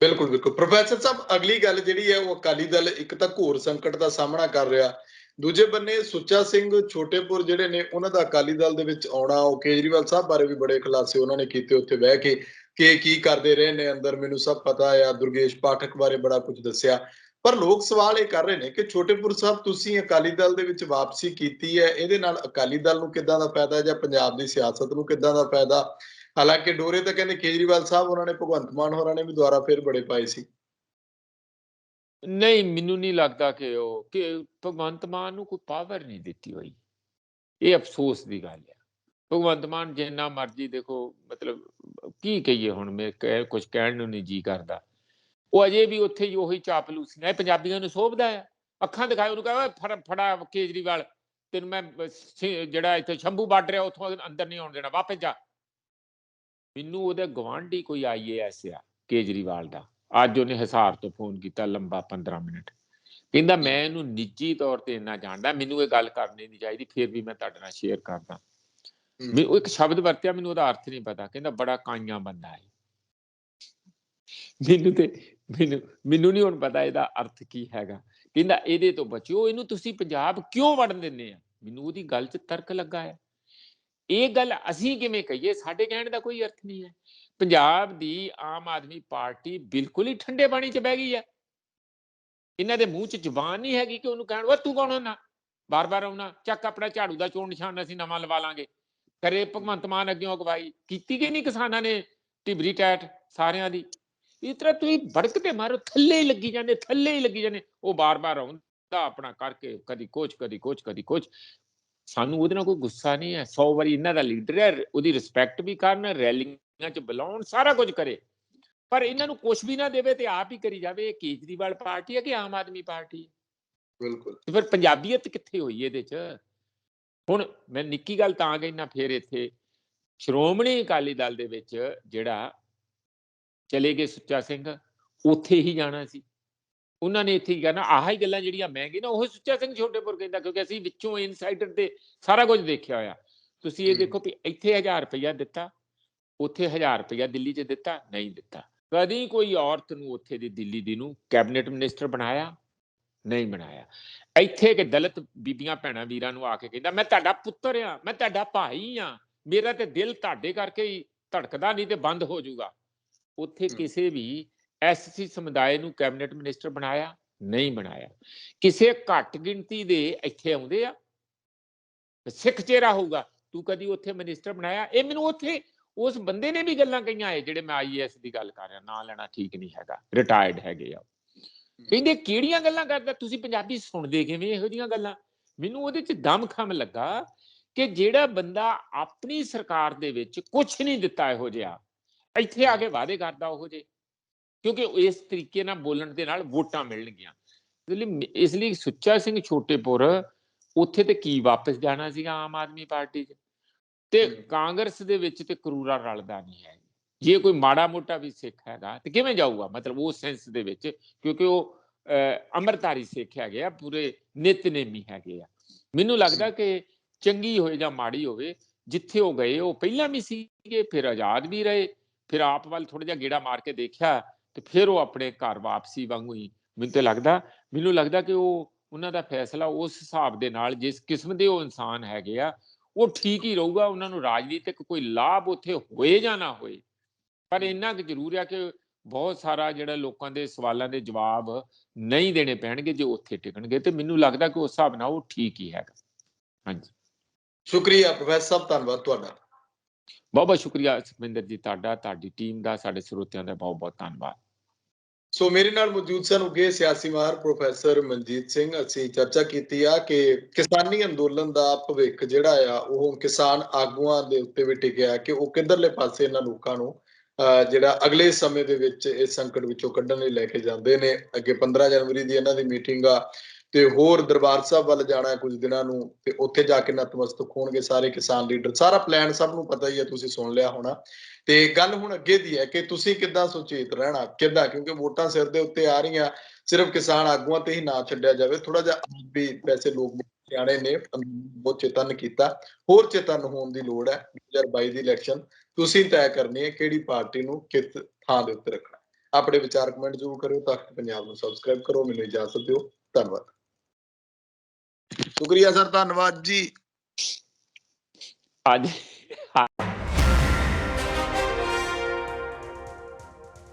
ਬਿਲਕੁਲ ਪ੍ਰੋਫੈਸਰ ਸਾਹਿਬ, ਅਗਲੀ ਗੱਲ ਜਿਹੜੀ ਹੈ ਉਹ ਅਕਾਲੀ ਦਲ ਇੱਕ ਤਾਂ ਘੋਰ ਸੰਕਟ ਦਾ ਸਾਹਮਣਾ ਕਰ ਰਿਹਾ, ਦੂਜੇ ਬੰਨੇ ਸੁੱਚਾ ਸਿੰਘ ਛੋਟੇਪੁਰ ਜਿਹੜੇ ਨੇ ਉਹਨਾਂ ਦਾ ਅਕਾਲੀ ਦਲ ਦੇ ਵਿੱਚ ਆਉਣਾ, ਉਹ ਕੇਜਰੀਵਾਲ ਸਾਹਿਬ ਬਾਰੇ ਵੀ ਬੜੇ ਖੁਲਾਸੇ ਉਹਨਾਂ ਨੇ ਕੀਤੇ ਉੱਥੇ ਬਹਿ ਕੇ ਕਿ ਕੀ ਕਰਦੇ ਰਹੇ ਨੇ ਅੰਦਰ, ਮੈਨੂੰ ਸਭ ਪਤਾ ਆ। ਦੁਰਗੇਸ਼ ਪਾਠਕ ਬਾਰੇ ਬੜਾ ਕੁਝ ਦੱਸਿਆ। ਪਰ ਲੋਕ ਸਵਾਲ ਇਹ ਕਰ ਰਹੇ ਨੇ ਕਿ ਛੋਟੇਪੁਰ ਸਾਹਿਬ ਤੁਸੀਂ ਅਕਾਲੀ ਦਲ ਦੇ ਵਿੱਚ ਵਾਪਸੀ ਕੀਤੀ ਹੈ, ਇਹਦੇ ਨਾਲ ਅਕਾਲੀ ਦਲ ਨੂੰ ਕਿੱਦਾਂ ਦਾ ਫਾਇਦਾ ਜਾਂ ਪੰਜਾਬ ਦੀ ਸਿਆਸਤ ਨੂੰ ਕਿੱਦਾਂ ਦਾ ਫਾਇਦਾ? ਹਾਲਾਂਕਿ ਡੋਰੇ ਤਾਂ ਕਹਿੰਦੇ ਕੇਜਰੀਵਾਲ ਸਾਹਿਬ ਉਹਨਾਂ ਨੇ, ਭਗਵੰਤ ਮਾਨ ਹੋਰਾਂ ਨੇ ਵੀ ਦੁਆਰਾ ਫਿਰ ਬੜੇ ਪਾਏ ਸੀ। ਨਹੀਂ, ਮੈਨੂੰ ਨਹੀਂ ਲੱਗਦਾ ਕਿ ਭਗਵੰਤ ਮਾਨ ਨੂੰ ਕੋਈ ਪਾਵਰ ਨਹੀਂ ਦਿੱਤੀ ਹੋਈ। ਇਹ ਅਫਸੋਸ ਦੀ ਗੱਲ ਹੈ। ਭਗਵੰਤ ਮਾਨ ਜਿੰਨਾ ਮਰਜ਼ੀ ਦੇਖੋ, ਮਤਲਬ ਕੀ ਕਹੀਏ ਹੁਣ, ਮੈਂ ਕੁਝ ਕਹਿਣ ਨੂੰ ਨਹੀਂ ਜੀ ਕਰਦਾ। ਉਹ ਅਜੇ ਵੀ ਉੱਥੇ ਹੀ ਉਹੀ ਚਾਪਲੂਸੀਆਂ, ਇਹ ਪੰਜਾਬੀਆਂ ਨੂੰ ਸੋਭਦਾ ਹੈ। ਅੱਖਾਂ ਦਿਖਾਏ, ਉਹਨੂੰ ਕਹੇ ਫੜਾ ਕੇਜਰੀਵਾਲ, ਤੈਨੂੰ ਮੈਂ ਜਿਹੜਾ ਇੱਥੇ ਸ਼ੰਭੂ ਬਾਰਡਰ ਆ ਉੱਥੋਂ ਅੰਦਰ ਨਹੀਂ ਆਉਣ ਦੇਣਾ, ਵਾਪਸ ਜਾ। ਮੈਨੂੰ ਉਹਦੇ ਗਵਾਂਢੀ ਕੋਈ IAS ਆ ਕੇਜਰੀਵਾਲ ਦਾ, ਅੱਜ ਉਹਨੇ ਹਿਸਾਰ ਤੋਂ ਫੋਨ ਕੀਤਾ ਲੰਬਾ 15 ਮਿੰਟ, ਕਹਿੰਦਾ ਮੈਂ ਇਹਨੂੰ ਨਿੱਜੀ ਤੌਰ ਤੇ ਇੰਨਾ ਜਾਣਦਾ, ਮੈਨੂੰ ਇਹ ਗੱਲ ਕਰਨੀ ਨਹੀਂ ਚਾਹੀਦੀ, ਫਿਰ ਵੀ ਮੈਂ ਤੁਹਾਡੇ ਨਾਲ ਸ਼ੇਅਰ ਕਰਦਾ। ਉਹ ਇੱਕ ਸ਼ਬਦ ਵਰਤਿਆ, ਮੈਨੂੰ ਉਹਦਾ ਅਰਥ ਨਹੀਂ ਪਤਾ, ਕਹਿੰਦਾ ਬੜਾ ਕਾਈਆਂ ਬੰਦਾ ਹੈ। ਮੈਨੂੰ ਨਹੀਂ ਹੁਣ ਪਤਾ ਇਹਦਾ ਅਰਥ ਕੀ ਹੈਗਾ, ਕਹਿੰਦਾ ਇਹਦੇ ਤੋਂ ਬਚਿਓ, ਇਹਨੂੰ ਤੁਸੀਂ ਪੰਜਾਬ ਕਿਉਂ ਵੜਨ ਦਿੰਦੇ ਆ। ਮੈਨੂੰ ਉਹਦੀ ਗੱਲ 'ਚ ਤਰਕ ਲੱਗਾ ਹੈ। ਇਹ ਗੱਲ ਅਸੀਂ ਕਿਵੇਂ ਕਹੀਏ, ਸਾਡੇ ਕਹਿਣ ਦਾ ਕੋਈ ਅਰਥ ਨਹੀਂ ਹੈ। ਪੰਜਾਬ ਦੀ ਆਮ ਆਦਮੀ ਪਾਰਟੀ ਬਿਲਕੁਲ ਹੀ ਠੰਡੇ ਪਾਣੀ 'ਚ ਬਹਿ ਗਈ ਹੈ। ਇਹਨਾਂ ਦੇ ਮੂੰਹ 'ਚ ਜ਼ੁਬਾਨ ਨਹੀਂ ਹੈਗੀ ਕਿ ਉਹਨੂੰ ਕਹਿਣ ਵਾ ਤੂੰ ਕੌਣ ਹੁੰਦਾ ਬਾਰ-ਬਾਰ ਆਉਣਾ, ਚੱਕ ਆਪਣਾ ਝਾੜੂ ਦਾ ਚੋਣ ਨਿਸ਼ਾਨ ਅਸੀਂ ਨਵਾਂ ਲਵਾ ਲਾਂਗੇ। ਕਰੇ ਭਗਵੰਤ ਮਾਨ ਅੱਗਿਓਂ ਅਗਵਾਈ ਕੀਤੀ ਕਿ ਨਹੀਂ ਕਿਸਾਨਾਂ ਨੇ ਢਿਬਰੀ ਟੈਟ ਸਾਰਿਆਂ ਦੀ। ਇਸ ਤਰ੍ਹਾਂ ਤੁਸੀਂ ਭੜਕ ਤੇ ਮਾਰੋ, ਥੱਲੇ ਹੀ ਲੱਗੀ ਜਾਂਦੇ, ਥੱਲੇ ਹੀ ਲੱਗੀ ਜਾਂਦੇ। ਉਹ ਬਾਰ-ਬਾਰ ਆਉਂਦਾ ਆਪਣਾ ਕਰਕੇ ਕਦੀ ਕੁਛ ਕਦੀ ਕੁਛ ਕਦੀ ਕੁਛ। ਸਾਨੂੰ ਉਹਦੇ ਨਾਲ ਕੋਈ ਗੁੱਸਾ ਨਹੀਂ ਹੈ। 100 ਵਾਰੀ ਇਹਨਾਂ ਦਾ ਲੀਡਰ ਹੈ, ਉਹਦੀ ਰਿਸਪੈਕਟ ਵੀ ਕਰਨ, ਰੈਲੀਆਂ 'ਚ ਬੁਲਾਉਣ, ਸਾਰਾ ਕੁਝ ਕਰੇ, ਪਰ ਇਹਨਾਂ ਨੂੰ ਕੁਛ ਵੀ ਨਾ ਦੇਵੇ ਤੇ ਆਪ ਹੀ ਕਰੀ ਜਾਵੇ। ਇਹ ਕੇਜਰੀਵਾਲ ਪਾਰਟੀ ਹੈ ਕਿ ਆਮ ਆਦਮੀ ਪਾਰਟੀ? ਬਿਲਕੁਲ। ਤੇ ਫਿਰ ਪੰਜਾਬੀਅਤ ਕਿੱਥੇ ਹੋਈ ਇਹਦੇ 'ਚ? ਹੁਣ ਮੈਂ ਨਿੱਕੀ ਗੱਲ ਤਾਂ ਕਹਿਣਾ, ਫਿਰ ਇੱਥੇ ਸ਼੍ਰੋਮਣੀ ਅਕਾਲੀ ਦਲ ਦੇ ਵਿੱਚ ਜਿਹੜਾ ਚਲੇ ਗਏ ਸੁੱਚਾ ਸਿੰਘ, ਉੱਥੇ ਹੀ ਜਾਣਾ ਸੀ ਉਹਨਾਂ ਨੇ। ਇੱਥੇ ਹੀ ਕਹਿਣਾ ਆਹ ਹੀ ਗੱਲਾਂ ਜਿਹੜੀਆਂ ਮੈਂ ਕਹਿੰਦਾ ਉਹ ਸੁੱਚਾ ਸਿੰਘ ਛੋਟੇਪੁਰ ਕਹਿੰਦਾ, ਕਿਉਂਕਿ ਅਸੀਂ ਵਿੱਚੋਂ ਇਨਸਾਈਡਰ ਤੇ ਸਾਰਾ ਕੁਝ ਦੇਖਿਆ ਹੋਇਆ। ਤੁਸੀਂ ਇਹ ਦੇਖੋ ਵੀ ਇੱਥੇ 1000 ਰੁਪਇਆ ਦਿੱਤਾ, ਉੱਥੇ 1000 ਰੁਪਇਆ ਦਿੱਲੀ 'ਚ ਦਿੱਤਾ, ਨਹੀਂ ਦਿੱਤਾ। ਕਦੀ ਕੋਈ ਔਰਤ ਨੂੰ ਉੱਥੇ ਦੀ ਦਿੱਲੀ ਦੀ ਨੂੰ ਕੈਬਨਿਟ ਮਿਨਿਸਟਰ ਬਣਾਇਆ, ਨਹੀਂ ਬਣਾਇਆ। ਇੱਥੇ ਕਿ ਦਲਿਤ ਬੀਬੀਆਂ ਭੈਣਾਂ ਵੀਰਾਂ ਨੂੰ ਆ ਕੇ ਕਹਿੰਦਾ ਮੈਂ ਤੁਹਾਡਾ ਪੁੱਤਰ ਆ, ਮੈਂ ਤੁਹਾਡਾ ਭਾਈ ਆ, ਮੇਰਾ ਤੇ ਦਿਲ ਤੁਹਾਡੇ ਕਰਕੇ ਹੀ ਧੜਕਦਾ, ਨਹੀਂ ਤੇ ਬੰਦ ਹੋ ਜਾਊਗਾ। ਉੱਥੇ ਕਿਸੇ ਵੀ ਐਸਸੀ ਸਮੁਦਾਇ ਨੂੰ ਕੈਬਨਿਟ ਮਿਨਿਸਟਰ ਬਣਾਇਆ, ਨਹੀਂ ਬਣਾਇਆ। ਕਿਸੇ ਘੱਟ ਗਿਣਤੀ ਦੇ ਇੱਥੇ ਆਉਂਦੇ ਆ, ਸਿੱਖ ਚਿਹਰਾ ਹੋਊਗਾ, ਤੂੰ ਕਦੀ ਉੱਥੇ ਮਿਨਿਸਟਰ ਬਣਾਇਆ? ਇਹ ਮੈਨੂੰ ਉੱਥੇ ਉਸ ਬੰਦੇ ਨੇ ਵੀ ਗੱਲਾਂ ਕਹੀਆਂ ਹੈ, ਜਿਹੜੇ ਮੈਂ IAS ਦੀ ਗੱਲ ਕਰ ਰਿਹਾ, ਨਾਂ ਲੈਣਾ ਠੀਕ ਨਹੀਂ ਹੈਗਾ, ਰਿਟਾਇਰਡ ਹੈਗੇ ਆ। ਕਹਿੰਦੇ ਕਿਹੜੀਆਂ ਗੱਲਾਂ ਕਰਦਾ, ਤੁਸੀਂ ਪੰਜਾਬੀ ਸੁਣਦੇ ਕਿਵੇਂ ਇਹੋ ਜਿਹੀਆਂ ਗੱਲਾਂ? ਮੈਨੂੰ ਉਹਦੇ 'ਚ ਦਮ ਖਮ ਲੱਗਾ ਕਿ ਜਿਹੜਾ ਬੰਦਾ ਆਪਣੀ ਸਰਕਾਰ ਦੇ ਵਿੱਚ ਕੁਛ ਨਹੀਂ ਦਿੱਤਾ ਇਹੋ ਜਿਹਾ, ਇੱਥੇ ਆ ਕੇ ਵਾਅਦੇ ਕਰਦਾ ਉਹੋ ਜਿਹੇ, ਕਿਉਂਕਿ ਇਸ ਤਰੀਕੇ ਨਾਲ ਬੋਲਣ ਦੇ ਨਾਲ ਵੋਟਾਂ ਮਿਲਣਗੀਆਂ। ਇਸ ਲਈ ਸੁੱਚਾ ਸਿੰਘ ਛੋਟੇਪੁਰ ਉੱਥੇ ਤੇ ਕੀ ਵਾਪਸ ਜਾਣਾ ਸੀਗਾ ਆਮ ਆਦਮੀ ਪਾਰਟੀ 'ਚ, ਤੇ ਕਾਂਗਰਸ ਦੇ ਵਿੱਚ ਤੇ ਕਰੂਰਾ ਰਲਦਾ ਨਹੀਂ ਹੈ। ਜੇ ਕੋਈ ਮਾੜਾ ਮੋਟਾ ਵੀ ਸਿੱਖ ਹੈਗਾ ਤੇ ਕਿਵੇਂ ਜਾਊਗਾ, ਮਤਲਬ ਉਸ ਸੈਂਸ ਦੇ ਵਿੱਚ, ਕਿਉਂਕਿ ਉਹ ਅੰਮ੍ਰਿਤਧਾਰੀ ਸਿੱਖ ਹੈਗੇ ਆ, ਪੂਰੇ ਨਿਤਨੇਮੀ ਹੈਗੇ ਆ। ਮੈਨੂੰ ਲੱਗਦਾ ਕਿ ਚੰਗੀ ਹੋਵੇ ਜਾਂ ਮਾੜੀ ਹੋਵੇ, ਜਿੱਥੇ ਉਹ ਗਏ ਉਹ ਪਹਿਲਾਂ ਵੀ ਸੀਗੇ, ਫਿਰ ਆਜ਼ਾਦ ਵੀ ਰਹੇ, ਫਿਰ ਆਪ ਵੱਲ ਥੋੜਾ ਜਿਹਾ ਗੇੜਾ ਮਾਰ ਕੇ ਦੇਖਿਆ, ਤੇ ਫਿਰ ਉਹ ਆਪਣੇ ਘਰ ਵਾਪਸੀ ਵਾਂਗੂ ਹੀ। ਮੈਨੂੰ ਲੱਗਦਾ ਕਿ ਉਹ ਉਹਨਾਂ ਦਾ ਫੈਸਲਾ ਉਸ ਹਿਸਾਬ ਦੇ ਨਾਲ, ਜਿਸ ਕਿਸਮ ਦੇ ਉਹ ਇਨਸਾਨ ਹੈਗੇ ਆ, ਉਹ ਠੀਕ ਹੀ ਰਹੂਗਾ। ਉਹਨਾਂ ਨੂੰ ਰਾਜਨੀਤਿਕ ਕੋਈ ਲਾਭ ਉੱਥੇ ਹੋਏ ਜਾਂ ਨਾ ਹੋਏ, ਪਰ ਇੰਨਾ ਕੁ ਜ਼ਰੂਰ ਆ ਕਿ ਬਹੁਤ ਸਾਰਾ ਜਿਹੜਾ ਲੋਕਾਂ ਦੇ ਸਵਾਲਾਂ ਦੇ ਜਵਾਬ ਨਹੀਂ ਦੇਣੇ ਪੈਣਗੇ ਜੇ ਉੱਥੇ ਟਿਕਣਗੇ, ਤੇ ਮੈਨੂੰ ਲੱਗਦਾ ਕਿ ਉਸ ਹਿਸਾਬ ਨਾਲ ਉਹ ਠੀਕ ਹੀ ਹੈਗਾ। ਹਾਂਜੀ, ਸ਼ੁਕਰੀਆ ਪ੍ਰੋਫੈਸਰ ਸਾਹਿਬ, ਧੰਨਵਾਦ ਤੁਹਾਡਾ। ਬਹੁਤ ਬਹੁਤ ਸ਼ੁਕਰੀਆ ਸੁਖਵਿੰਦਰ ਜੀ, ਤੁਹਾਡਾ, ਤੁਹਾਡੀ ਟੀਮ ਦਾ, ਸਾਡੇ ਸਰੋਤਿਆਂ ਦਾ ਬਹੁਤ ਬਹੁਤ ਧੰਨਵਾਦ। ਸੋ ਮੇਰੇ ਨਾਲ ਮੌਜੂਦ ਸਨ ਉੱਘੇ ਸਿਆਸੀ ਮਾਹਰ ਪ੍ਰੋਫੈਸਰ ਮਨਜੀਤ ਸਿੰਘ। ਅਸੀਂ ਚਰਚਾ ਕੀਤੀ ਆ ਕਿ ਕਿਸਾਨੀ ਅੰਦੋਲਨ ਦਾ ਭਵਿੱਖ ਜਿਹੜਾ ਆ ਉਹ ਕਿਸਾਨ ਆਗੂਆਂ ਦੇ ਉੱਤੇ ਵੀ ਟਿਕਿਆ, ਕਿ ਉਹ ਕਿੱਧਰਲੇ ਪਾਸੇ ਇਹਨਾਂ ਲੋਕਾਂ ਨੂੰ ਜਿਹੜਾ ਅਗਲੇ ਸਮੇਂ ਦੇ ਵਿੱਚ ਇਸ ਸੰਕਟ ਵਿੱਚੋਂ ਕੱਢਣ ਲਈ ਲੈ ਕੇ ਜਾਂਦੇ ਨੇ। ਅੱਗੇ 15 ਜਨਵਰੀ ਦੀ ਇਹਨਾਂ ਦੀ ਮੀਟਿੰਗ ਆ, ਤੇ ਹੋਰ ਦਰਬਾਰ ਸਾਹਿਬ ਵੱਲ ਜਾਣਾ ਕੁਝ ਦਿਨਾਂ ਨੂੰ, ਤੇ ਉੱਥੇ ਜਾ ਕੇ ਨਤਮਸਤਕ ਹੋਣਗੇ ਸਾਰੇ ਕਿਸਾਨ ਲੀਡਰ। ਸਾਰਾ ਪਲਾਨ ਸਭ ਨੂੰ ਪਤਾ ਹੀ ਹੈ, ਤੁਸੀਂ ਸੁਣ ਲਿਆ ਹੋਣਾ। ਤੇ ਗੱਲ ਹੁਣ ਅੱਗੇ ਦੀ ਹੈ ਕਿ ਤੁਸੀਂ ਕਿੱਦਾਂ ਸੁਚੇਤ ਰਹਿਣਾ, ਕਿੱਦਾਂ, ਕਿਉਂਕਿ ਵੋਟਾਂ ਸਿਰ ਦੇ ਉੱਤੇ ਆ ਰਹੀਆਂ, ਸਿਰਫ ਕਿਸਾਨ ਆਗੂਆਂ ਤੇ ਹੀ ਨਾ ਛੱਡਿਆ ਜਾਵੇ। ਥੋੜਾ ਜਿਹਾ ਵੀ ਵੈਸੇ ਲੋਕ ਸਿਆਣੇ ਨੇ, ਬਹੁਤ ਚੇਤਨ ਕੀਤਾ, ਹੋਰ ਚੇਤਨ ਹੋਣ ਦੀ ਲੋੜ ਹੈ। 2022 ਦੀ ਇਲੈਕਸ਼ਨ ਤੁਸੀਂ ਤੈਅ ਕਰਨੀ ਹੈ ਕਿਹੜੀ ਪਾਰਟੀ ਨੂੰ ਕਿਸ ਥਾਂ ਦੇ ਉੱਤੇ ਰੱਖਣਾ। ਆਪਣੇ ਵਿਚਾਰ ਕਮੈਂਟ ਜ਼ਰੂਰ ਕਰਿਓ। ਤਖਤ ਪੰਜਾਬ ਨੂੰ ਸਬਸਕ੍ਰਾਈਬ ਕਰੋ। ਮੈਨੂੰ ਇਜਾਜ਼ਤ ਦਿਓ, ਧੰਨਵਾਦ। ਸ਼ੁਕਰੀਆ ਸਰ, ਧੰਨਵਾਦ ਜੀ। ਅੱਜ